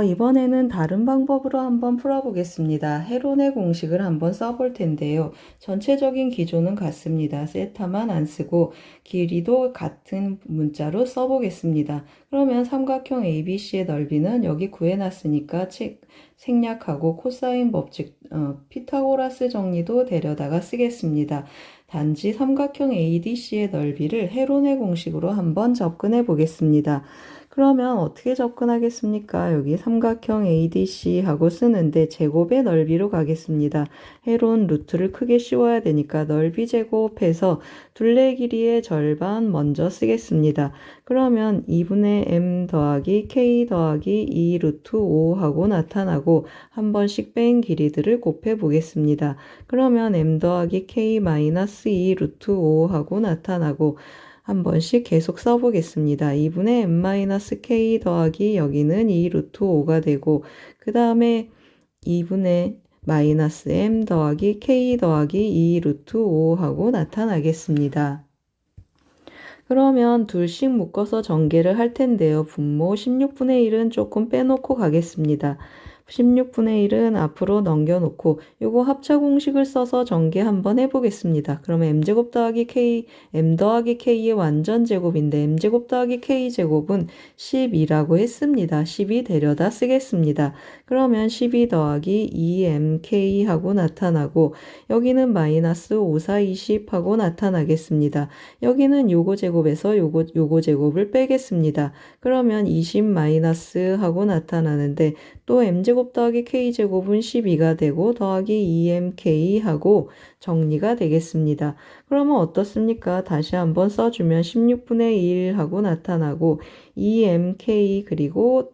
이번에는 다른 방법으로 한번 풀어보겠습니다. 헤론의 공식을 한번 써볼 텐데요. 전체적인 기조는 같습니다. 세타만 안 쓰고 길이도 같은 문자로 써보겠습니다. 그러면 삼각형 ABC의 넓이는 여기 구해놨으니까 생략하고 코사인 법칙, 피타고라스 정리도 데려다가 쓰겠습니다. 단지 삼각형 ADC의 넓이를 헤론의 공식으로 한번 접근해 보겠습니다. 그러면 어떻게 접근하겠습니까? 여기 삼각형 ADC 하고 쓰는데 제곱의 넓이로 가겠습니다. 헤론 루트를 크게 씌워야 되니까 넓이 제곱해서 둘레 길이의 절반 먼저 쓰겠습니다. 그러면 2분의 m 더하기 k 더하기 2 루트 5 하고 나타나고 한 번씩 뺀 길이들을 곱해 보겠습니다. 그러면 m 더하기 k 마이너스 2 루트 5 하고 나타나고 한 번씩 계속 써보겠습니다. 2분의 m-k 더하기 여기는 2 루트 5가 되고 그 다음에 2분의 마이너스 m 더하기 k 더하기 2 루트 5 하고 나타나겠습니다. 그러면 둘씩 묶어서 전개를 할 텐데요. 분모 16분의 1은 조금 빼놓고 가겠습니다. 16분의 1은 앞으로 넘겨놓고 요거 합차 공식을 써서 전개 한번 해보겠습니다. 그러면 m제곱 더하기 k, m 더하기 k의 완전 제곱인데 m제곱 더하기 k제곱은 12라고 했습니다. 12 데려다 쓰겠습니다. 그러면 12 더하기 2mk 하고 나타나고 여기는 마이너스 5, 4, 20 하고 나타나겠습니다. 여기는 요거 제곱에서 요거 제곱을 빼겠습니다. 그러면 20 마이너스 하고 나타나는데 또 m제곱 2제곱 더하기 k제곱은 12가 되고 더하기 2mk 하고 정리가 되겠습니다. 그러면 어떻습니까? 다시 한번 써주면 16분의 1 하고 나타나고 2mk 그리고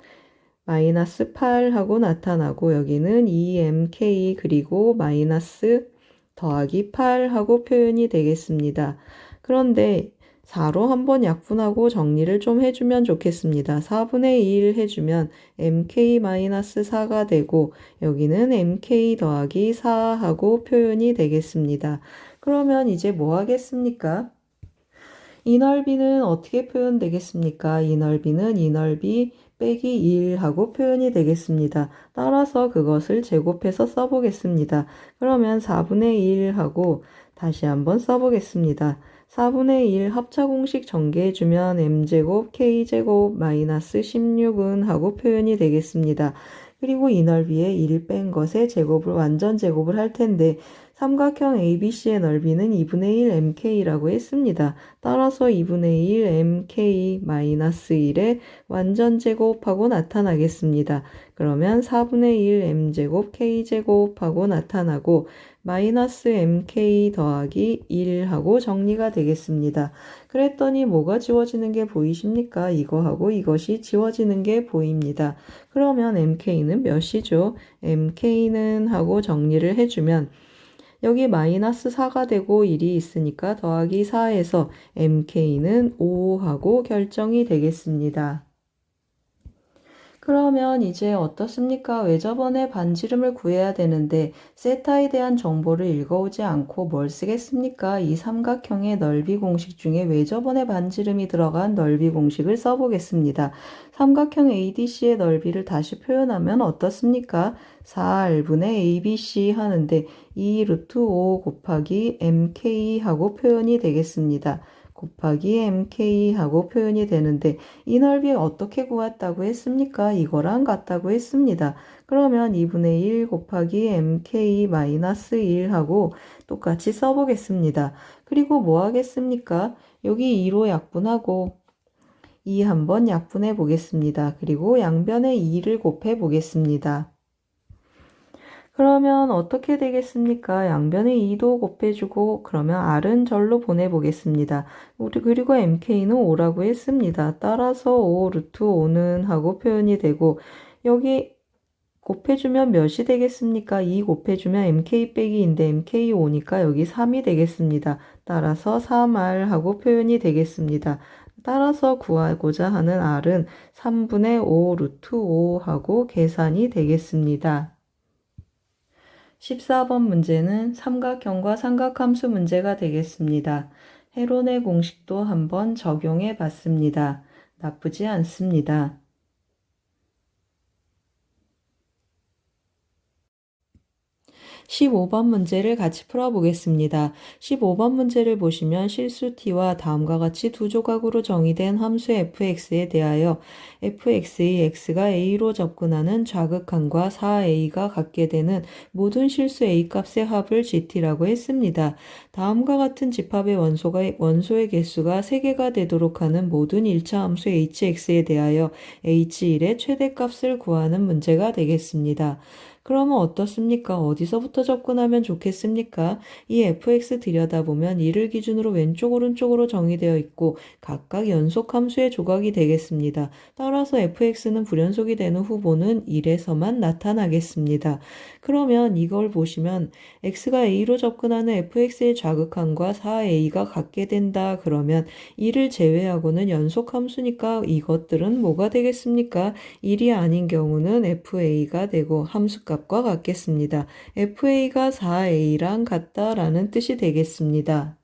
마이너스 8 하고 나타나고 여기는 2mk 그리고 마이너스 더하기 8 하고 표현이 되겠습니다. 그런데 4로 한번 약분하고 정리를 좀 해주면 좋겠습니다. 4분의 1 해주면 mk-4가 되고 여기는 mk 더하기 4 하고 표현이 되겠습니다. 그러면 이제 뭐 하겠습니까? 이 넓이는 어떻게 표현되겠습니까? 이 넓이는 이 넓이 빼기 1 하고 표현이 되겠습니다. 따라서 그것을 제곱해서 써보겠습니다. 그러면 4분의 1 하고 다시 한번 써보겠습니다. 4분의 1 합차공식 전개해주면 m제곱 k제곱 마이너스 16은 하고 표현이 되겠습니다. 그리고 이 넓이에 1 뺀 것의 제곱을 완전 제곱을 할 텐데 삼각형 ABC의 넓이는 2분의 1 mk라고 했습니다. 따라서 2분의 1 mk-1의 완전 제곱하고 나타나겠습니다. 그러면 4분의 1 m제곱 k제곱하고 나타나고 마이너스 mk 더하기 1하고 정리가 되겠습니다. 그랬더니 뭐가 지워지는 게 보이십니까? 이거하고 이것이 지워지는 게 보입니다. 그러면 mk는 몇이죠? mk는 하고 정리를 해주면 여기 마이너스 4가 되고 1이 있으니까 더하기 4에서 mk는 5하고 결정이 되겠습니다. 그러면 이제 어떻습니까? 외접원의 반지름을 구해야 되는데 세타에 대한 정보를 읽어오지 않고 뭘 쓰겠습니까? 이 삼각형의 넓이 공식 중에 외접원의 반지름이 들어간 넓이 공식을 써보겠습니다. 삼각형 ADC의 넓이를 다시 표현하면 어떻습니까? 4R분의 ABC 하는데 2 루트 5 곱하기 MK 하고 표현이 되겠습니다. 곱하기 mk 하고 표현이 되는데 이 넓이 어떻게 구했다고 했습니까? 이거랑 같다고 했습니다. 그러면 2분의 1 곱하기 mk 마이너스 1 하고 똑같이 써보겠습니다. 그리고 뭐 하겠습니까? 여기 2로 약분하고 2 한번 약분해 보겠습니다. 그리고 양변에 2를 곱해 보겠습니다. 그러면 어떻게 되겠습니까? 양변에 2도 곱해주고 그러면 R은 절로 보내보겠습니다. 그리고 MK는 5라고 했습니다. 따라서 5 루트 5는 하고 표현이 되고 여기 곱해주면 몇이 되겠습니까? 2 곱해주면 MK 빼기인데 MK 5니까 여기 3이 되겠습니다. 따라서 3R 하고 표현이 되겠습니다. 따라서 구하고자 하는 R은 3분의 5 루트 5 하고 계산이 되겠습니다. 14번 문제는 삼각형과 삼각함수 문제가 되겠습니다. 헤론의 공식도 한번 적용해 봤습니다. 나쁘지 않습니다. 15번 문제를 같이 풀어보겠습니다. 15번 문제를 보시면 실수 t와 다음과 같이 두 조각으로 정의된 함수 fx에 대하여 fx의 x가 a로 접근하는 좌극함과 4a가 갖게 되는 모든 실수 a 값의 합을 gt라고 했습니다. 다음과 같은 집합의 원소의 개수가 3개가 되도록 하는 모든 1차 함수 hx에 대하여 h1의 최대값을 구하는 문제가 되겠습니다. 그러면 어떻습니까? 어디서부터 접근하면 좋겠습니까? 이 fx 들여다보면 1을 기준으로 왼쪽 오른쪽으로 정의되어 있고 각각 연속함수의 조각이 되겠습니다. 따라서 fx는 불연속이 되는 후보는 1에서만 나타나겠습니다. 그러면 이걸 보시면 x가 a로 접근하는 fx의 좌극함과 4a가 같게 된다. 그러면 1을 제외하고는 연속함수니까 이것들은 뭐가 되겠습니까? 1이 아닌 경우는 fa가 되고 함수값과 같겠습니다. fa가 4a랑 같다라는 뜻이 되겠습니다.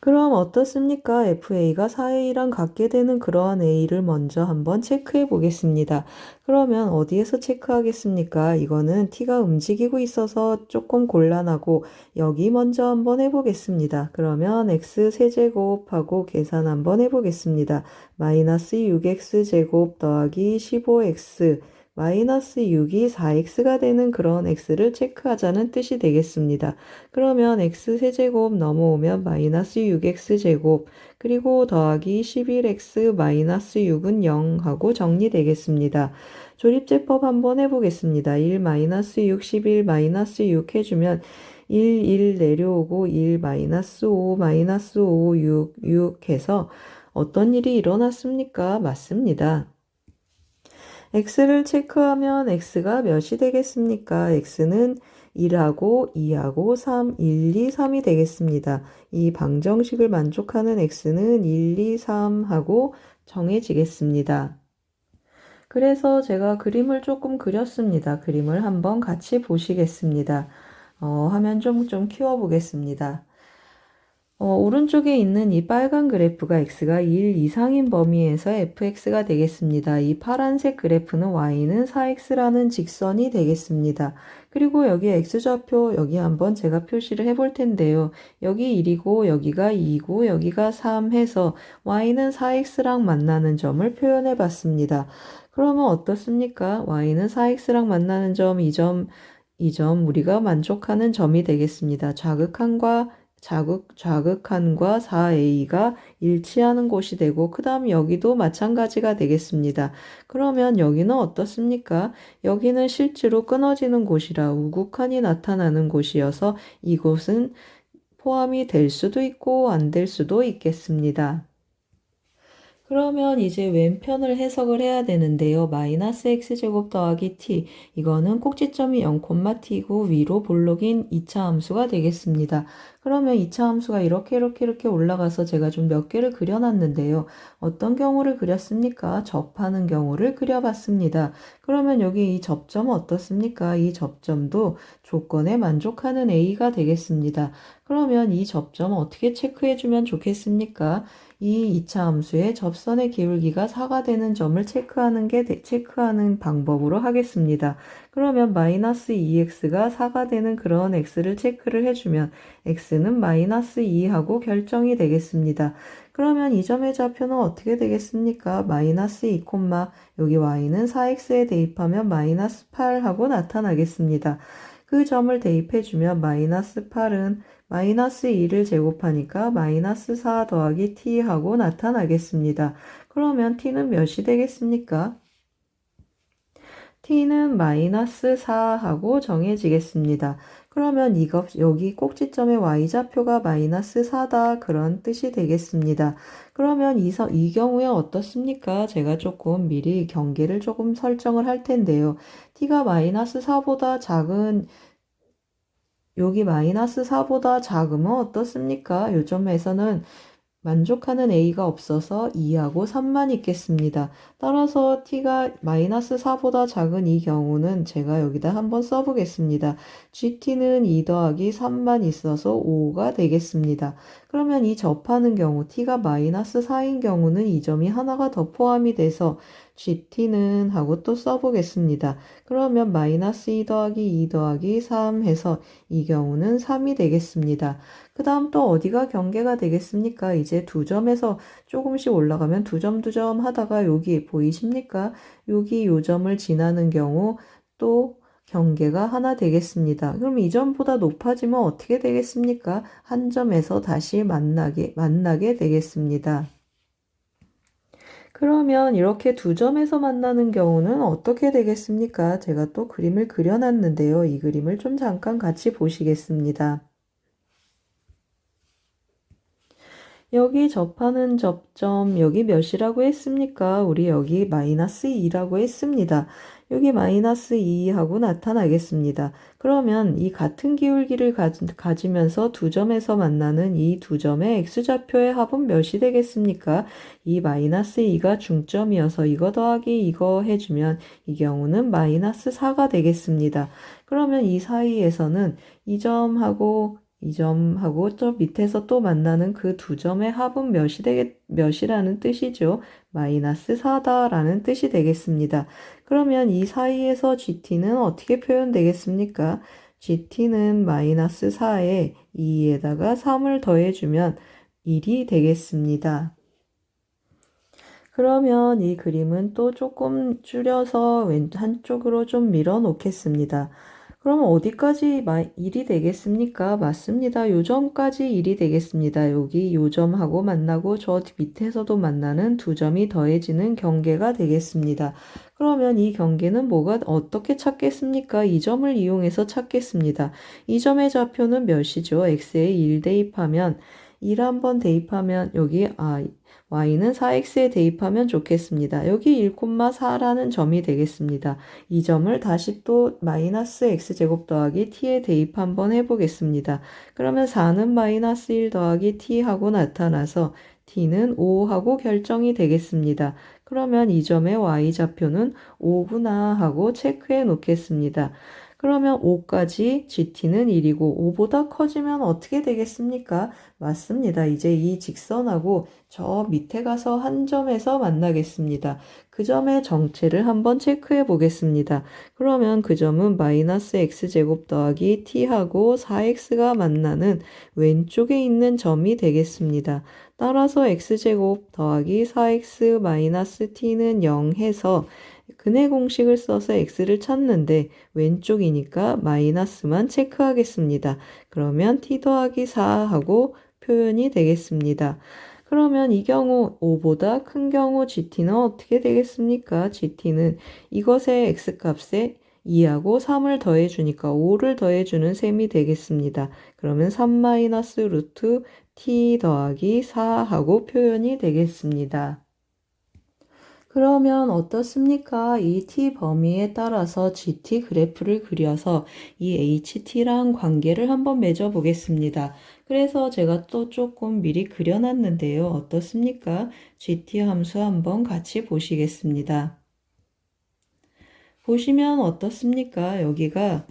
그럼 어떻습니까? FA가 4A랑 같게 되는 그러한 A를 먼저 한번 체크해 보겠습니다. 그러면 어디에서 체크하겠습니까? 이거는 T가 움직이고 있어서 조금 곤란하고 여기 먼저 한번 해보겠습니다. 그러면 X 세제곱하고 계산 한번 해보겠습니다. 마이너스 6X제곱 더하기 15X 마이너스 6이 4x가 되는 그런 x를 체크하자는 뜻이 되겠습니다. 그러면 x 세제곱 넘어오면 마이너스 6x제곱 그리고 더하기 11x 마이너스 6은 0 하고 정리되겠습니다. 조립제법 한번 해보겠습니다. 1 마이너스 6, 11 마이너스 6 해주면 1 내려오고 1 마이너스 5 마이너스 5 6 해서 어떤 일이 일어났습니까? 맞습니다. x를 체크하면 x가 몇이 되겠습니까? x는 1하고 2하고 3, 1, 2, 3이 되겠습니다. 이 방정식을 만족하는 x는 1, 2, 3 하고 정해지겠습니다. 그래서 제가 그림을 조금 그렸습니다. 그림을 한번 같이 보시겠습니다. 화면 좀 키워보겠습니다. 오른쪽에 있는 이 빨간 그래프가 x가 1 이상인 범위에서 fx가 되겠습니다. 이 파란색 그래프는 y는 4x라는 직선이 되겠습니다. 그리고 여기 x좌표 여기 한번 제가 표시를 해볼 텐데요. 여기 1이고 여기가 2고 여기가 3 해서 y는 4x랑 만나는 점을 표현해 봤습니다. 그러면 어떻습니까? y는 4x랑 만나는 점, 이 점 우리가 만족하는 점이 되겠습니다. 좌극한과 4a가 일치하는 곳이 되고 그 다음 여기도 마찬가지가 되겠습니다. 그러면 여기는 어떻습니까? 여기는 실제로 끊어지는 곳이라 우극한이 나타나는 곳이어서 이곳은 포함이 될 수도 있고 안 될 수도 있겠습니다. 그러면 이제 왼편을 해석을 해야 되는데요. 마이너스 x제곱 더하기 t 이거는 꼭지점이 0,t이고 위로 볼록인 2차 함수가 되겠습니다. 그러면 2차 함수가 이렇게 올라가서 제가 좀 몇 개를 그려놨는데요. 어떤 경우를 그렸습니까? 접하는 경우를 그려봤습니다. 그러면 여기 이 접점은 어떻습니까? 이 접점도 조건에 만족하는 a가 되겠습니다. 그러면 이 점은 어떻게 체크해주면 좋겠습니까? 이 2차 함수의 접선의 기울기가 4가 되는 점을 체크하는 방법으로 하겠습니다. 그러면 마이너스 2x가 4가 되는 그런 x를 체크를 해주면 x는 마이너스 2하고 결정이 되겠습니다. 그러면 이 점의 좌표는 어떻게 되겠습니까? 마이너스 2, 여기 y는 4x에 대입하면 마이너스 8하고 나타나겠습니다. 그 점을 대입해주면 마이너스 8은 마이너스 2를 제곱하니까 마이너스 4 더하기 t 하고 나타나겠습니다. 그러면 t는 몇이 되겠습니까? t는 마이너스 4 하고 정해지겠습니다. 그러면 여기 꼭지점의 y좌표가 마이너스 4다 그런 뜻이 되겠습니다. 그러면 이 경우에 어떻습니까? 제가 조금 미리 경계를 조금 설정을 할 텐데요. t가 마이너스 4보다 작은 여기 마이너스 4보다 작으면 어떻습니까? 요 점에서는 만족하는 a가 없어서 2하고 3만 있겠습니다. 따라서 t가 마이너스 4보다 작은 이 경우는 제가 여기다 한번 써보겠습니다. gt는 2 더하기 3만 있어서 5가 되겠습니다. 그러면 이 접하는 경우 t가 마이너스 4인 경우는 이 점이 하나가 더 포함이 돼서 gt는 하고 또 써보겠습니다. 그러면 마이너스 2 더하기 2 더하기 3 해서 이 경우는 3이 되겠습니다. 그 다음 또 어디가 경계가 되겠습니까? 이제 두 점에서 조금씩 올라가면 두 점 하다가 여기 보이십니까? 여기 요 점을 지나는 경우 또 경계가 하나 되겠습니다. 그럼 이 점보다 높아지면 어떻게 되겠습니까? 한 점에서 다시 만나게 되겠습니다. 그러면 이렇게 두 점에서 만나는 경우는 어떻게 되겠습니까? 제가 또 그림을 그려놨는데요. 이 그림을 좀 잠깐 같이 보시겠습니다. 여기 접하는 접점 여기 몇이라고 했습니까? 우리 여기 마이너스 2라고 했습니다. 여기 마이너스 2하고 나타나겠습니다. 그러면 이 같은 기울기를 가지면서 두 점에서 만나는 이 두 점의 x좌표의 합은 몇이 되겠습니까? 이 마이너스 2가 중점이어서 이거 더하기 이거 해주면 이 경우는 마이너스 4가 되겠습니다. 그러면 이 사이에서는 이 점하고 저 밑에서 또 만나는 그 두 점의 합은 몇이라는 뜻이죠. 마이너스 4다라는 뜻이 되겠습니다. 그러면 이 사이에서 gt는 어떻게 표현되겠습니까? gt는 마이너스 4에 2에다가 3을 더해주면 1이 되겠습니다. 그러면 이 그림은 또 조금 줄여서 한쪽으로 좀 밀어 놓겠습니다. 그러면 어디까지 일이 되겠습니까? 맞습니다. 요점까지 일이 되겠습니다. 여기 요점하고 만나고 저 밑에서도 만나는 두 점이 더해지는 경계가 되겠습니다. 그러면 이 경계는 어떻게 찾겠습니까? 이 점을 이용해서 찾겠습니다. 이 점의 좌표는 몇이죠? x에 1 대입하면 1 한번 대입하면 여기 y는 4x에 대입하면 좋겠습니다. 여기 1,4라는 점이 되겠습니다. 이 점을 다시 또 마이너스 x제곱 더하기 t에 대입 한번 해보겠습니다. 그러면 4는 마이너스 1 더하기 t 하고 나타나서 t는 5 하고 결정이 되겠습니다. 그러면 이 점의 y좌표는 5구나 하고 체크해 놓겠습니다. 그러면 5까지 gt는 1이고 5보다 커지면 어떻게 되겠습니까? 맞습니다. 이제 이 직선하고 저 밑에 가서 한 점에서 만나겠습니다. 그 점의 정체를 한번 체크해 보겠습니다. 그러면 그 점은 마이너스 x제곱 더하기 t하고 4x가 만나는 왼쪽에 있는 점이 되겠습니다. 따라서 x제곱 더하기 4x 마이너스 t는 0 해서 근의 공식을 써서 x를 찾는데 왼쪽이니까 마이너스만 체크하겠습니다. 그러면 t 더하기 4 하고 표현이 되겠습니다. 그러면 이 경우 5보다 큰 경우 gt는 어떻게 되겠습니까? gt는 이것의 x값에 2하고 3을 더해주니까 5를 더해주는 셈이 되겠습니다. 그러면 3 마이너스 루트 t 더하기 4 하고 표현이 되겠습니다. 그러면 어떻습니까? 이 t 범위에 따라서 gt 그래프를 그려서 이 ht랑 관계를 한번 맺어 보겠습니다. 그래서 제가 또 조금 미리 그려놨는데요. 어떻습니까? gt 함수 한번 같이 보시겠습니다. 보시면 어떻습니까? 여기가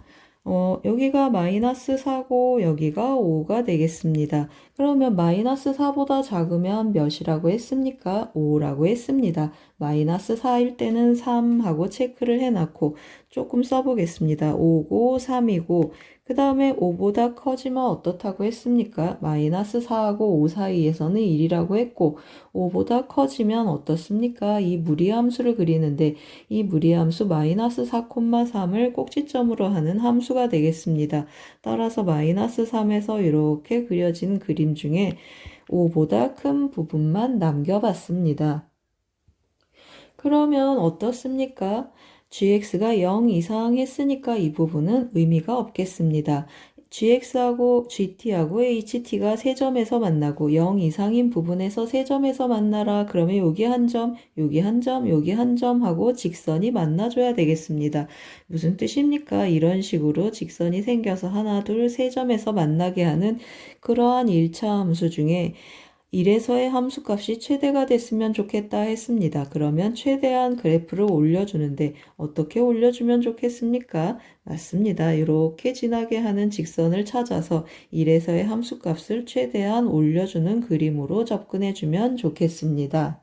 마이너스 4고 여기가 5가 되겠습니다. 그러면 마이너스 4보다 작으면 몇이라고 했습니까? 5라고 했습니다. 마이너스 4일 때는 3하고 체크를 해놨고 조금 써보겠습니다. 5고 3이고 그 다음에 5보다 커지면 어떻다고 했습니까? 마이너스 4하고 5 사이에서는 1이라고 했고 5보다 커지면 어떻습니까? 이 무리함수를 그리는데 이 무리함수 마이너스 4,3을 꼭지점으로 하는 함수가 되겠습니다. 따라서 마이너스 3에서 이렇게 그려진 그림 중에 5보다 큰 부분만 남겨봤습니다. 그러면 어떻습니까? gx가 0 이상 했으니까 이 부분은 의미가 없겠습니다. gx하고 gt하고 ht가 세 점에서 만나고 0 이상인 부분에서 세 점에서 만나라. 그러면 여기 한 점, 여기 한 점, 여기 한 점 하고 직선이 만나줘야 되겠습니다. 무슨 뜻입니까? 이런 식으로 직선이 생겨서 하나, 둘, 세 점에서 만나게 하는 그러한 1차 함수 중에 1에서의 함수값이 최대가 됐으면 좋겠다 했습니다. 그러면 최대한 그래프를 올려주는데 어떻게 올려주면 좋겠습니까? 맞습니다. 이렇게 진하게 하는 직선을 찾아서 1에서의 함수값을 최대한 올려주는 그림으로 접근해주면 좋겠습니다.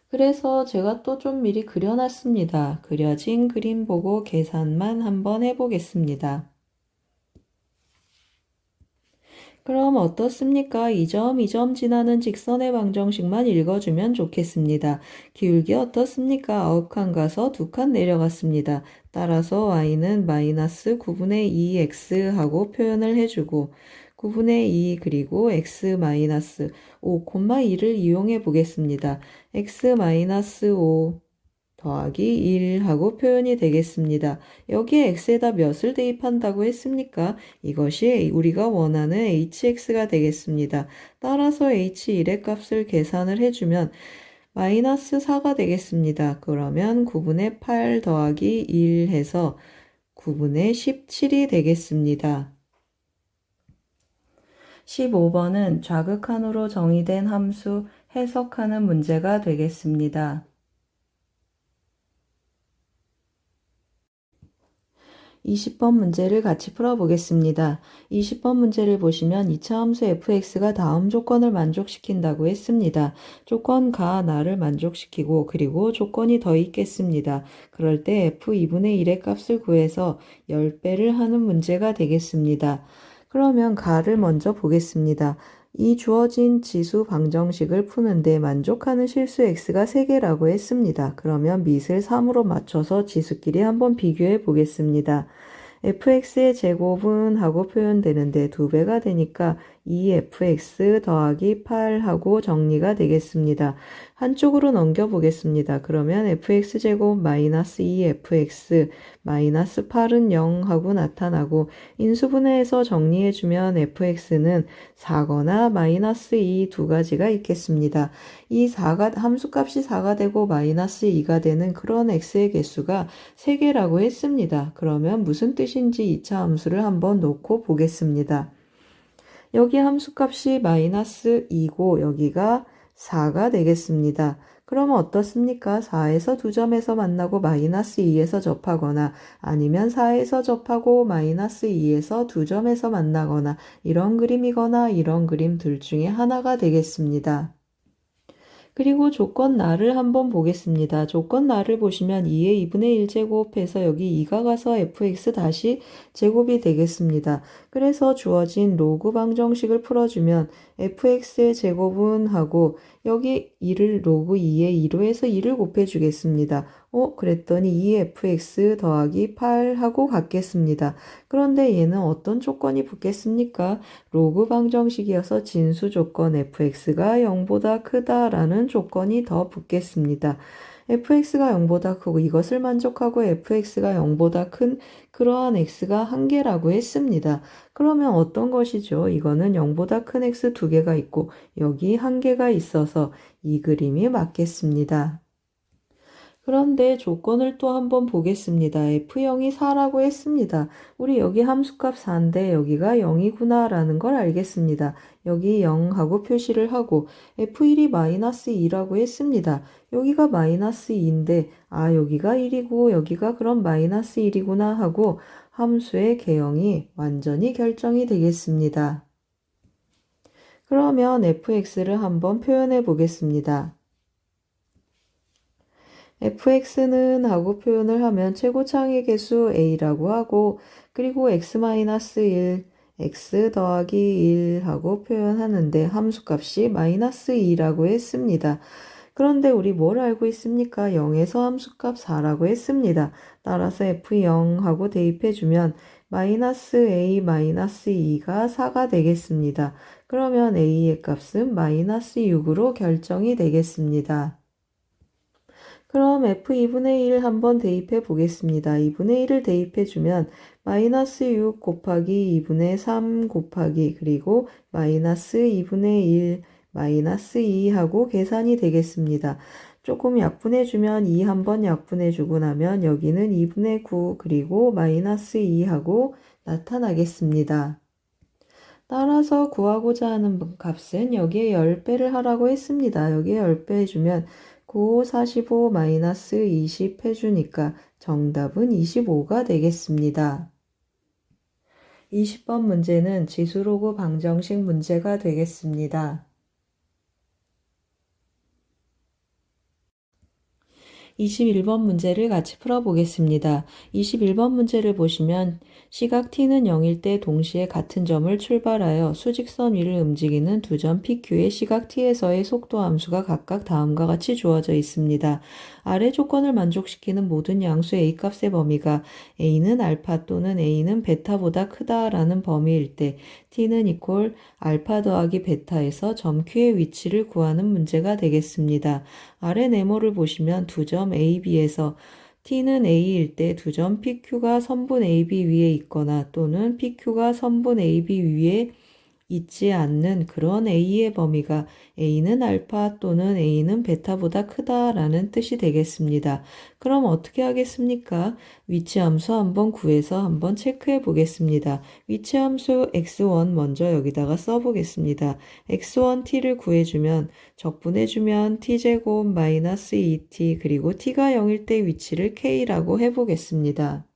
그래서 제가 또 좀 미리 그려놨습니다. 그려진 그림 보고 계산만 한번 해보겠습니다. 그럼 어떻습니까? 이 점 지나는 직선의 방정식만 읽어주면 좋겠습니다. 기울기 어떻습니까? 9칸 가서 2칸 내려갔습니다. 따라서 y는 마이너스 9분의 2x 하고 표현을 해주고 9분의 2 그리고 x 마이너스 5,2를 이용해 보겠습니다. x 마이너스 5 더하기 1 하고 표현이 되겠습니다. 여기에 x에다 몇을 대입한다고 했습니까? 이것이 우리가 원하는 hx가 되겠습니다. 따라서 h1의 값을 계산을 해주면 마이너스 4가 되겠습니다. 그러면 9분의 8 더하기 1 해서 9분의 17이 되겠습니다. 15번은 좌극한으로 정의된 함수 해석하는 문제가 되겠습니다. 20번 문제를 같이 풀어보겠습니다. 20번 문제를 보시면 2차 함수 fx가 다음 조건을 만족시킨다고 했습니다. 조건 가 나를 만족시키고 그리고 조건이 더 있겠습니다. 그럴 때 f2분의 1의 값을 구해서 10배를 하는 문제가 되겠습니다. 그러면 가를 먼저 보겠습니다. 이 주어진 지수 방정식을 푸는데 만족하는 실수 x가 3개라고 했습니다. 그러면 밑을 3으로 맞춰서 지수끼리 한번 비교해 보겠습니다. fx의 제곱은 하고 표현되는데 2배가 되니까 2fx 더하기 8 하고 정리가 되겠습니다. 한쪽으로 넘겨보겠습니다. 그러면 fx제곱 마이너스 2fx 마이너스 8은 0 하고 나타나고 인수분해해서 정리해주면 fx는 4거나 마이너스 2 두 가지가 있겠습니다. 이 함수값이 4가 되고 마이너스 2가 되는 그런 x의 개수가 3개라고 했습니다. 그러면 무슨 뜻인지 2차 함수를 한번 놓고 보겠습니다. 여기 함수값이 마이너스 2고 여기가 4가 되겠습니다. 그러면 어떻습니까? 4에서 두 점에서 만나고 마이너스 2에서 접하거나 아니면 4에서 접하고 마이너스 2에서 두 점에서 만나거나 이런 그림이거나 이런 그림 둘 중에 하나가 되겠습니다. 그리고 조건 나를 한번 보겠습니다. 조건 나를 보시면 2의 2분의 1제곱 해서 여기 2가 가서 fx 다시 제곱이 되겠습니다. 그래서 주어진 로그 방정식을 풀어주면 fx의 제곱은 하고 여기 2를 로그 2에 2로 해서 2를 곱해주겠습니다. 그랬더니 2fx 더하기 8 하고 같겠습니다. 그런데 얘는 어떤 조건이 붙겠습니까? 로그 방정식이어서 진수 조건 fx가 0보다 크다라는 조건이 더 붙겠습니다. fx가 0보다 크고 이것을 만족하고 fx가 0보다 큰 그러한 x가 한 개라고 했습니다. 그러면 어떤 것이죠? 이거는 0보다 큰 x 두 개가 있고 여기 한 개가 있어서 이 그림이 맞겠습니다. 그런데 조건을 또 한번 보겠습니다. f0이 4라고 했습니다. 우리 여기 함수값 4인데 여기가 0이구나 라는 걸 알겠습니다. 여기 0하고 표시를 하고 f1이 마이너스 2라고 했습니다. 여기가 마이너스 2인데 여기가 1이고 여기가 그럼 마이너스 1이구나 하고 함수의 개형이 완전히 결정이 되겠습니다. 그러면 fx를 한번 표현해 보겠습니다. fx는 하고 표현을 하면 최고창의 개수 a라고 하고 그리고 x-1, x 더하기 1 하고 표현하는데 함수값이 마이너스 2라고 했습니다. 그런데 우리 뭘 알고 있습니까? 0에서 함수값 4라고 했습니다. 따라서 f0 하고 대입해주면 마이너스 a 마이너스 2가 4가 되겠습니다. 그러면 a의 값은 마이너스 6으로 결정이 되겠습니다. 그럼 f2분의 1 한번 대입해 보겠습니다. 2분의 1을 대입해 주면 마이너스 6 곱하기 2분의 3 곱하기 그리고 마이너스 2분의 1 마이너스 2 하고 계산이 되겠습니다. 조금 약분해 주면 2 한번 약분해 주고 나면 여기는 2분의 9 그리고 마이너스 2 하고 나타나겠습니다. 따라서 구하고자 하는 값은 여기에 10배를 하라고 했습니다. 여기에 10배 해주면 9, 45, 마이너스 20 해주니까 정답은 25가 되겠습니다. 20번 문제는 지수로그 방정식 문제가 되겠습니다. 21번 문제를 같이 풀어보겠습니다. 21번 문제를 보시면 시각 t는 0일 때 동시에 같은 점을 출발하여 수직선 위를 움직이는 두 점 PQ의 시각 t에서의 속도 함수가 각각 다음과 같이 주어져 있습니다. 아래 조건을 만족시키는 모든 양수 A값의 범위가 A는 알파 또는 A는 베타보다 크다라는 범위일 때 t는 이퀄 알파 더하기 베타에서 점 Q의 위치를 구하는 문제가 되겠습니다. 아래 네모를 보시면 두 점 A, B에서 t는 A일 때 두 점 PQ가 선분 AB 위에 있거나 또는 PQ가 선분 AB 위에 있지 않는 그런 A의 범위가 A는 알파 또는 A는 베타보다 크다라는 뜻이 되겠습니다. 그럼 어떻게 하겠습니까? 위치함수 한번 구해서 한번 체크해 보겠습니다. 위치함수 x1 먼저 여기다가 써보겠습니다. x1t를 구해주면 적분해주면 t제곱 마이너스 2t 그리고 t가 0일 때 위치를 k라고 해보겠습니다.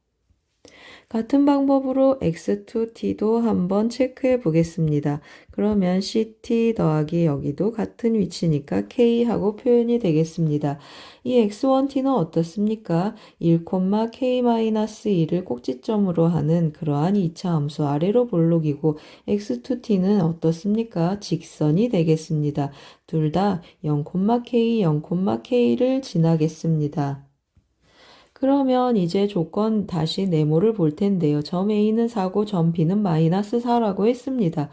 같은 방법으로 x2t도 한번 체크해 보겠습니다. 그러면 ct 더하기 여기도 같은 위치니까 k하고 표현이 되겠습니다. 이 x1t는 어떻습니까? 1, k-2를 꼭지점으로 하는 그러한 2차 함수 아래로 볼록이고 x2t는 어떻습니까? 직선이 되겠습니다. 둘 다 0, k, 0, k를 지나겠습니다. 그러면 이제 조건 다시 네모를 볼 텐데요. 점 A는 4고 점 B는 마이너스 4라고 했습니다.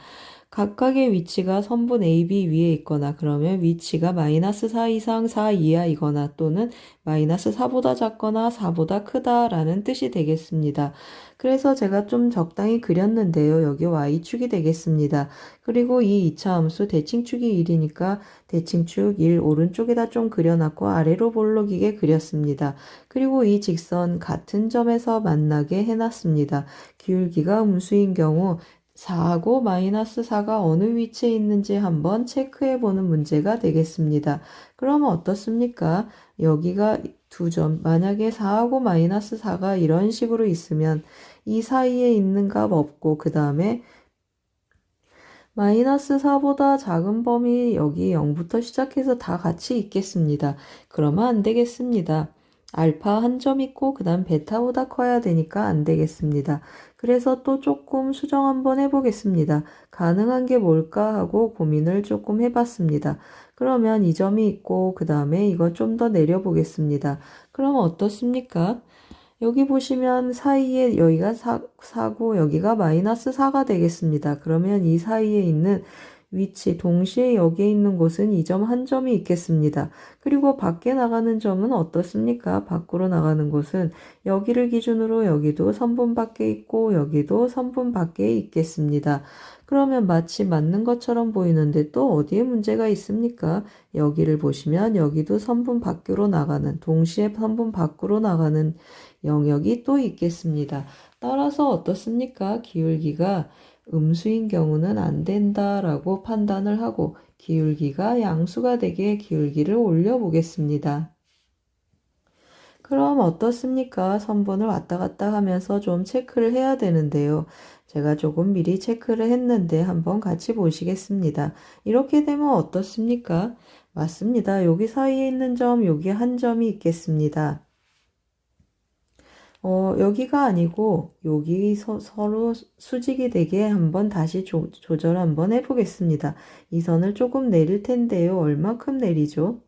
각각의 위치가 선분 AB 위에 있거나 그러면 위치가 마이너스 4 이상 4 이하이거나 또는 마이너스 4보다 작거나 4보다 크다라는 뜻이 되겠습니다. 그래서 제가 좀 적당히 그렸는데요. 여기 y축이 되겠습니다. 그리고 이 2차 함수 대칭축이 1이니까 대칭축 1 오른쪽에다 좀 그려놨고 아래로 볼록이게 그렸습니다. 그리고 이 직선 같은 점에서 만나게 해놨습니다. 기울기가 음수인 경우 4하고 마이너스 4가 어느 위치에 있는지 한번 체크해 보는 문제가 되겠습니다. 그러면 어떻습니까? 여기가 두 점, 만약에 4하고 마이너스 4가 이런 식으로 있으면 이 사이에 있는 값 없고 그 다음에 마이너스 4보다 작은 범위 여기 0부터 시작해서 다 같이 있겠습니다. 그러면 안 되겠습니다. 알파 한 점 있고 그 다음 베타보다 커야 되니까 안 되겠습니다. 그래서 또 조금 수정 한번 해보겠습니다. 가능한 게 뭘까 하고 고민을 조금 해봤습니다. 그러면 이 점이 있고 그 다음에 이거 좀 더 내려보겠습니다. 그럼 어떻습니까? 여기 보시면 사이에 여기가 4고 여기가 마이너스 4가 되겠습니다. 그러면 이 사이에 있는 위치, 동시에 여기에 있는 곳은 이 점 한 점이 있겠습니다. 그리고 밖에 나가는 점은 어떻습니까? 밖으로 나가는 곳은 여기를 기준으로 여기도 선분 밖에 있고 여기도 선분 밖에 있겠습니다. 그러면 마치 맞는 것처럼 보이는데 또 어디에 문제가 있습니까? 여기를 보시면 여기도 선분 밖으로 나가는, 동시에 선분 밖으로 나가는 영역이 또 있겠습니다. 따라서 어떻습니까? 기울기가 음수인 경우는 안 된다라고 판단을 하고 기울기가 양수가 되게 기울기를 올려보겠습니다. 그럼 어떻습니까? 선분을 왔다 갔다 하면서 좀 체크를 해야 되는데요. 제가 조금 미리 체크를 했는데 한번 같이 보시겠습니다. 이렇게 되면 어떻습니까? 맞습니다. 여기 사이에 있는 점, 여기 한 점이 있겠습니다. 여기가 아니고 여기 서로 수직이 되게 한번 다시 조절 한번 해보겠습니다. 이 선을 조금 내릴 텐데요. 얼마큼 내리죠?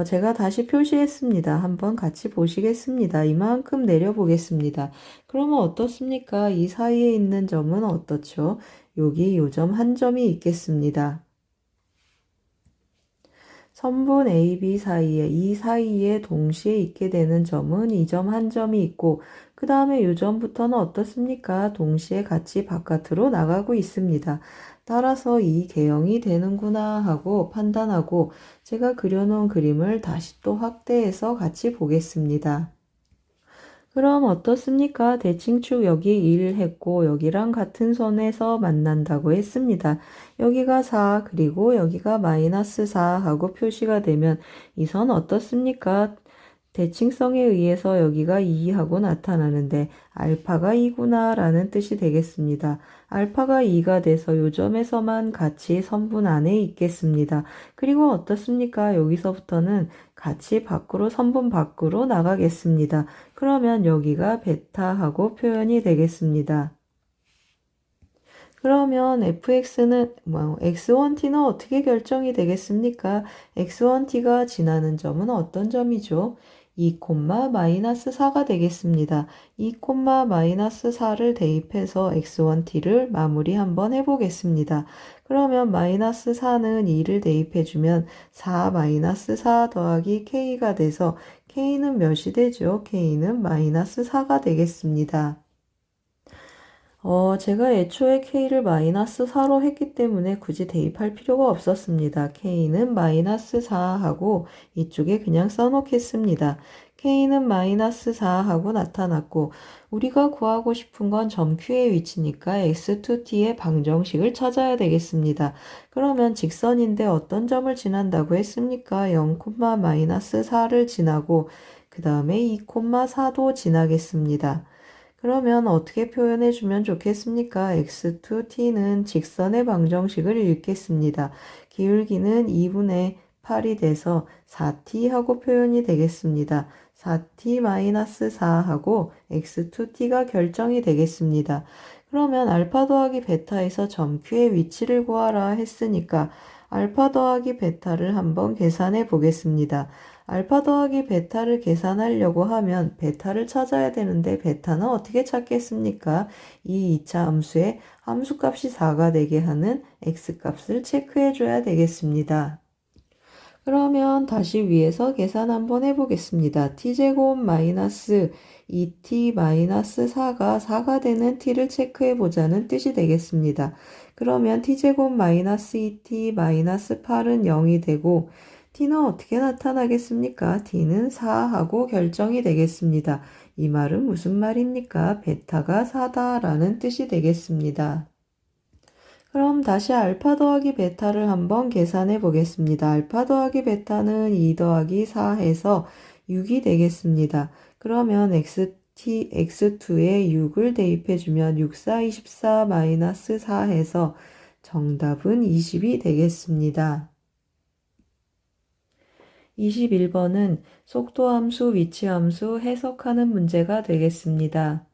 제가 다시 표시했습니다. 한번 같이 보시겠습니다. 이만큼 내려보겠습니다. 그러면 어떻습니까? 이 사이에 있는 점은 어떻죠? 여기 요 점 한 점이 있겠습니다. 선분 A, B 사이에 이 사이에 동시에 있게 되는 점은 이 점 한 점이 있고 그 다음에 이 점부터는 어떻습니까? 동시에 같이 바깥으로 나가고 있습니다. 따라서 이 개형이 되는구나 하고 판단하고 제가 그려놓은 그림을 다시 또 확대해서 같이 보겠습니다. 그럼 어떻습니까? 대칭축 여기 1 했고 여기랑 같은 선에서 만난다고 했습니다. 여기가 4 그리고 여기가 마이너스 4 하고 표시가 되면 이 선 어떻습니까? 대칭성에 의해서 여기가 2 하고 나타나는데 알파가 2구나 라는 뜻이 되겠습니다. 알파가 2가 돼서 요 점에서만 같이 선분 안에 있겠습니다. 그리고 어떻습니까? 여기서부터는 같이 밖으로 선분 밖으로 나가겠습니다. 그러면 여기가 베타하고 표현이 되겠습니다. 그러면 fx는 x1t는 어떻게 결정이 되겠습니까? x1t가 지나는 점은 어떤 점이죠? 2, 마이너스 4가 되겠습니다. 2, 마이너스 4를 대입해서 x1t를 마무리 한번 해보겠습니다. 그러면 마이너스 4는 2를 대입해주면 4 마이너스 4 더하기 k가 돼서 k는 몇이 되죠? k는 마이너스 4가 되겠습니다. 제가 애초에 K를 마이너스 4로 했기 때문에 굳이 대입할 필요가 없었습니다. K는 마이너스 4 하고 이쪽에 그냥 써놓겠습니다. K는 마이너스 4 하고 나타났고 우리가 구하고 싶은 건 점 Q의 위치니까 x2t의 방정식을 찾아야 되겠습니다. 그러면 직선인데 어떤 점을 지난다고 했습니까? 0, 마이너스 4를 지나고 그 다음에 2,4도 지나겠습니다. 그러면 어떻게 표현해 주면 좋겠습니까? x to t는 직선의 방정식을 읽겠습니다. 기울기는 2분의 8이 돼서 4t 하고 표현이 되겠습니다. 4t-4 하고 x to t가 결정이 되겠습니다. 그러면 알파 더하기 베타에서 점 Q의 위치를 구하라 했으니까 알파 더하기 베타를 한번 계산해 보겠습니다. 알파 더하기 베타를 계산하려고 하면 베타를 찾아야 되는데 베타는 어떻게 찾겠습니까? 이 2차 함수의 함수값이 4가 되게 하는 x값을 체크해 줘야 되겠습니다. 그러면 다시 위에서 계산 한번 해보겠습니다. t제곱 마이너스 2t 마이너스 4가 되는 t를 체크해 보자는 뜻이 되겠습니다. 그러면 t제곱 마이너스 2t 마이너스 8은 0이 되고 t는 어떻게 나타나겠습니까? t는 4하고 결정이 되겠습니다. 이 말은 무슨 말입니까? 베타가 4다라는 뜻이 되겠습니다. 그럼 다시 알파 더하기 베타를 한번 계산해 보겠습니다. 알파 더하기 베타는 2 더하기 4 해서 6이 되겠습니다. 그러면 x2에 6을 대입해 주면 6, 4, 24 마이너스 4 해서 정답은 20이 되겠습니다. 21번은 속도함수, 위치함수 해석하는 문제가 되겠습니다.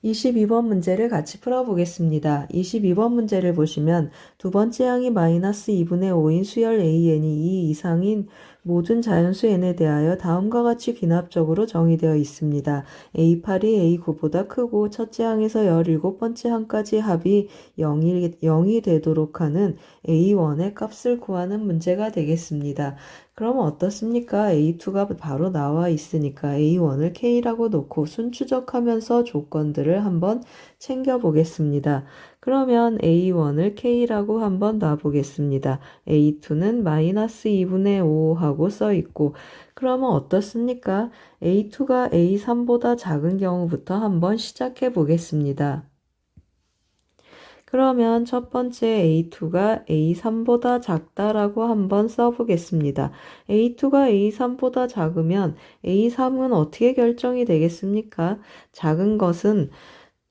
22번 문제를 같이 풀어보겠습니다. 22번 문제를 보시면 두 번째 항이 마이너스 2분의 5인 수열 AN이 2 이상인 모든 자연수 N에 대하여 다음과 같이 귀납적으로 정의되어 있습니다. A8이 A9보다 크고 첫째 항에서 17번째 항까지 합이 0이 되도록 하는 A1의 값을 구하는 문제가 되겠습니다. 그럼 어떻습니까? A2가 바로 나와 있으니까 A1을 K라고 놓고 순추적하면서 조건들을 한번 챙겨보겠습니다. 그러면 A1을 K라고 한번 놔보겠습니다. A2는 마이너스 2분의 5 하고 써 있고 그러면 어떻습니까? A2가 A3보다 작은 경우부터 한번 시작해 보겠습니다. 그러면 첫 번째 A2가 A3보다 작다라고 한번 써보겠습니다. A2가 A3보다 작으면 A3은 어떻게 결정이 되겠습니까? 작은 것은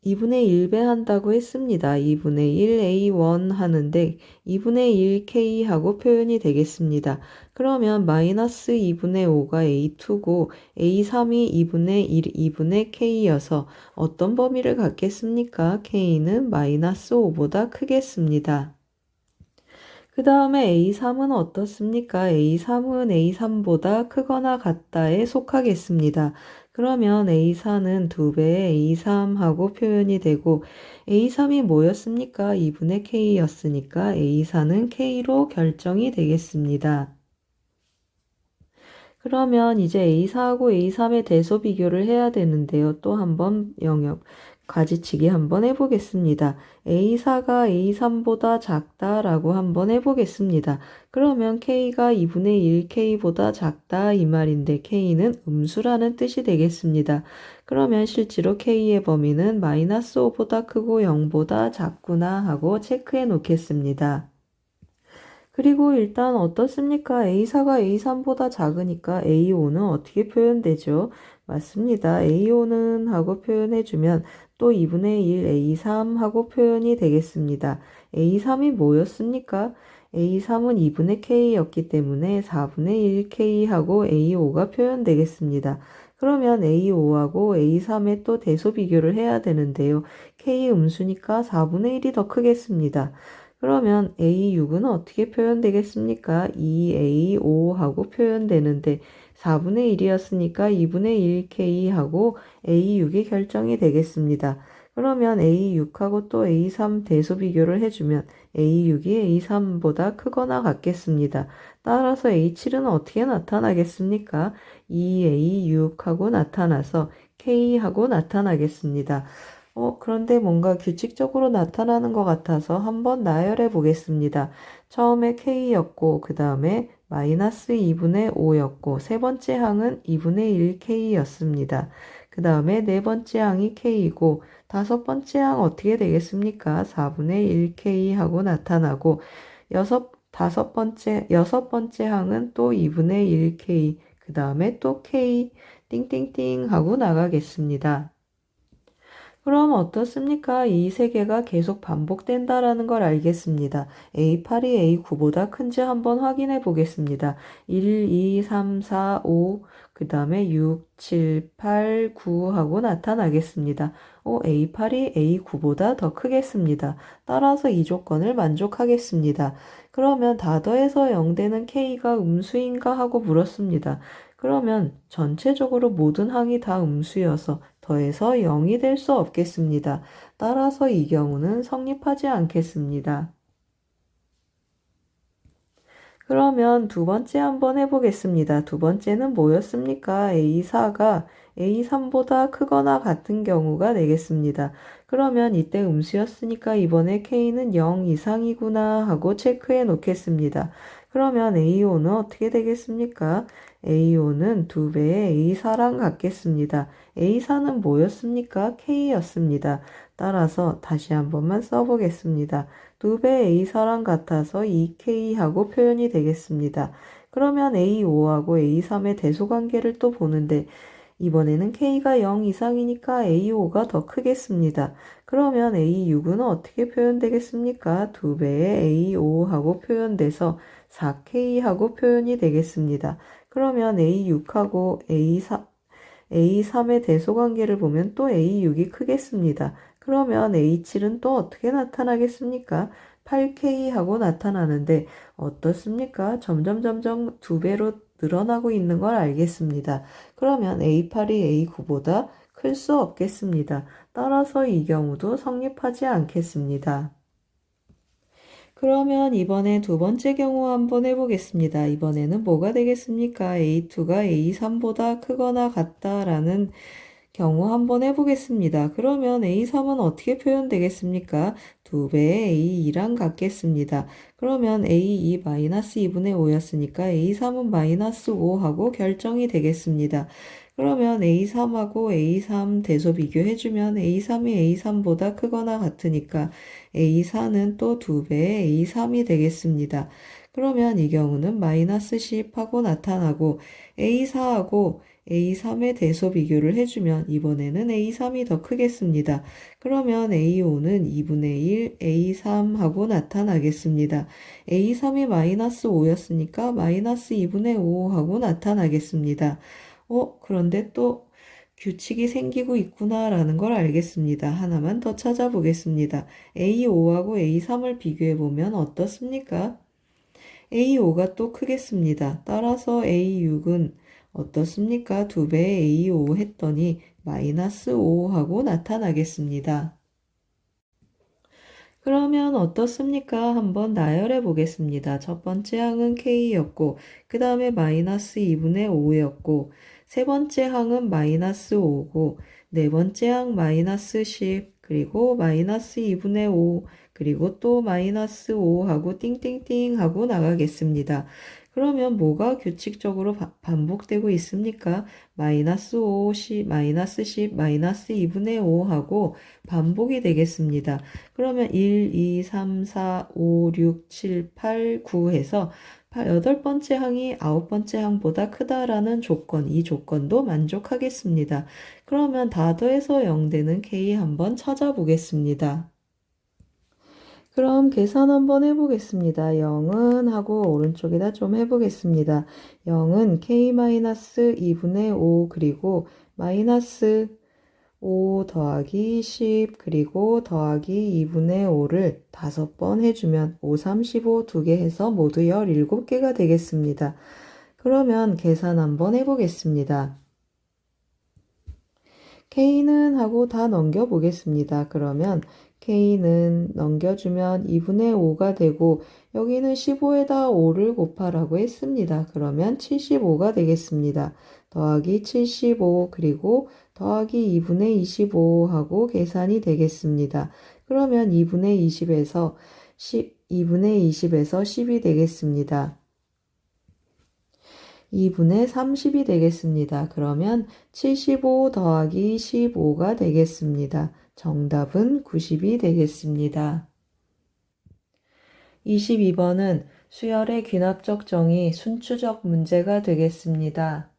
2분의 1배 한다고 했습니다. 2분의 1 A1 하는데 2분의 1 K 하고 표현이 되겠습니다. 그러면 마이너스 2분의 5가 A2고 A3이 2분의 1, 2분의 K여서 어떤 범위를 갖겠습니까? K는 마이너스 5보다 크겠습니다. 그 다음에 A3은 어떻습니까? A3은 A3보다 크거나 같다에 속하겠습니다. 그러면 A4는 2배의 A3하고 표현이 되고 A3이 뭐였습니까? 2분의 K였으니까 A4는 K로 결정이 되겠습니다. 그러면 이제 A4하고 A3의 대소 비교를 해야 되는데요. 또 한번 영역 가지치기 한번 해보겠습니다. A4가 A3보다 작다라고 한번 해보겠습니다. 그러면 K가 2분의 1 K보다 작다 이 말인데 K는 음수라는 뜻이 되겠습니다. 그러면 실제로 K의 범위는 마이너스 5보다 크고 0보다 작구나 하고 체크해 놓겠습니다. 그리고 일단 어떻습니까? A4가 A3보다 작으니까 A5는 어떻게 표현되죠? 맞습니다. A5는 하고 표현해주면 또 2분의 1 A3 하고 표현이 되겠습니다. A3이 뭐였습니까? A3은 2분의 K였기 때문에 4분의 1 K 하고 A5가 표현되겠습니다. 그러면 A5하고 A3의 또 대소 비교를 해야 되는데요. K 음수니까 4분의 1이 더 크겠습니다. 그러면 A6은 어떻게 표현되겠습니까? 2A5 하고 표현되는데 4분의 1이었으니까 2분의 1K 하고 A6이 결정이 되겠습니다. 그러면 A6하고 또 A3 대소 비교를 해주면 A6이 A3보다 크거나 같겠습니다. 따라서 A7은 어떻게 나타나겠습니까? 2A6하고 나타나서 K하고 나타나겠습니다. 그런데 뭔가 규칙적으로 나타나는 것 같아서 한번 나열해 보겠습니다. 처음에 K였고, 그 다음에 마이너스 2분의 5였고, 세 번째 항은 2분의 1 K였습니다. 그 다음에 네 번째 항이 K이고, 다섯 번째 항 어떻게 되겠습니까? 4분의 1 K 하고 나타나고, 여섯 번째 항은 또 2분의 1k, 그 다음에 또 k, 띵띵띵 하고 나가겠습니다. 그럼 어떻습니까? 이 세 개가 계속 반복된다라는 걸 알겠습니다. A8이 A9보다 큰지 한번 확인해 보겠습니다. 1, 2, 3, 4, 5, 그 다음에 6, 7, 8, 9 하고 나타나겠습니다. A8이 A9보다 더 크겠습니다. 따라서 이 조건을 만족하겠습니다. 그러면 다 더해서 0 되는 K가 음수인가 하고 물었습니다. 그러면 전체적으로 모든 항이 다 음수여서 더해서 0이 될 수 없겠습니다. 따라서 이 경우는 성립하지 않겠습니다. 그러면 두 번째 한번 해보겠습니다. 두 번째는 뭐였습니까? A4가 A3보다 크거나 같은 경우가 되겠습니다. 그러면 이때 음수였으니까 이번에 K는 0 이상이구나 하고 체크해 놓겠습니다. 그러면 A5는 어떻게 되겠습니까? A5는 2배의 A4랑 같겠습니다. A4는 뭐였습니까? K였습니다. 따라서 다시 한 번만 써보겠습니다. 2배 A4랑 같아서 2K하고 표현이 되겠습니다. 그러면 A5하고 A3의 대소관계를 또 보는데 이번에는 K가 0 이상이니까 A5가 더 크겠습니다. 그러면 A6은 어떻게 표현되겠습니까? 2배의 A5하고 표현돼서 4K하고 표현이 되겠습니다. 그러면 A6하고 A3의 대소관계를 보면 또 A6이 크겠습니다. 그러면 A7은 또 어떻게 나타나겠습니까? 8K하고 나타나는데 어떻습니까? 점점 2배로 늘어나고 있는 걸 알겠습니다. 그러면 A8이 A9보다 클 수 없겠습니다. 따라서 이 경우도 성립하지 않겠습니다. 그러면 이번에 두 번째 경우 한번 해보겠습니다. 이번에는 뭐가 되겠습니까? A2가 A3보다 크거나 같다라는 경우 한번 해보겠습니다. 그러면 A3은 어떻게 표현되겠습니까? 2배의 A2랑 같겠습니다. 그러면 A2-2분의 5였으니까 A3은 마이너스 5하고 결정이 되겠습니다. 그러면 A3하고 A3 대소 비교해주면 A3이 A3보다 크거나 같으니까 A4는 또 2배의 A3이 되겠습니다. 그러면 이 경우는 마이너스 10하고 나타나고 A4하고 A3의 대소 비교를 해주면 이번에는 A3이 더 크겠습니다. 그러면 A5는 2분의 1 A3 하고 나타나겠습니다. A3이 마이너스 5였으니까 마이너스 2분의 5 하고 나타나겠습니다. 그런데 또 규칙이 생기고 있구나라는 걸 알겠습니다. 하나만 더 찾아보겠습니다. A5하고 A3을 비교해보면 어떻습니까? A5가 또 크겠습니다. 따라서 A6은 어떻습니까? 2배의 A5 했더니 마이너스 5하고 나타나겠습니다. 그러면 어떻습니까? 한번 나열해 보겠습니다. 첫 번째 항은 K였고, 그 다음에 마이너스 2분의 5였고, 세 번째 항은 마이너스 5고, 네 번째 항 마이너스 10, 그리고 마이너스 2분의 5, 그리고 또 마이너스 5하고 띵띵띵 하고 나가겠습니다. 그러면 뭐가 규칙적으로 반복되고 있습니까? 마이너스 5, 10, 마이너스 10, 마이너스 2분의 5하고 반복이 되겠습니다. 그러면 1, 2, 3, 4, 5, 6, 7, 8, 9 해서 여덟 번째 항이 아홉 번째 항보다 크다라는 조건, 이 조건도 만족하겠습니다. 그러면 다 더해서 0 되는 K 한번 찾아보겠습니다. 그럼 계산 한번 해보겠습니다. 0은 하고 오른쪽에다 좀 해보겠습니다. 0은 K-2분의 5 그리고 마이너스 5 더하기 10 그리고 더하기 2분의 5를 5번 해주면 5, 35 두 개 해서 모두 17개가 되겠습니다. 그러면 계산 한번 해보겠습니다. K는 하고 다 넘겨보겠습니다. 그러면 K는 넘겨주면 2분의 5가 되고 여기는 15에다 5를 곱하라고 했습니다. 그러면 75가 되겠습니다. 더하기 75 그리고 더하기 2분의 25 하고 계산이 되겠습니다. 그러면 2분의 20에서 10이 되겠습니다. 2분의 30이 되겠습니다. 그러면 75 더하기 15가 되겠습니다. 정답은 90이 되겠습니다. 22번은 수열의 귀납적 정의 순추적 문제가 되겠습니다.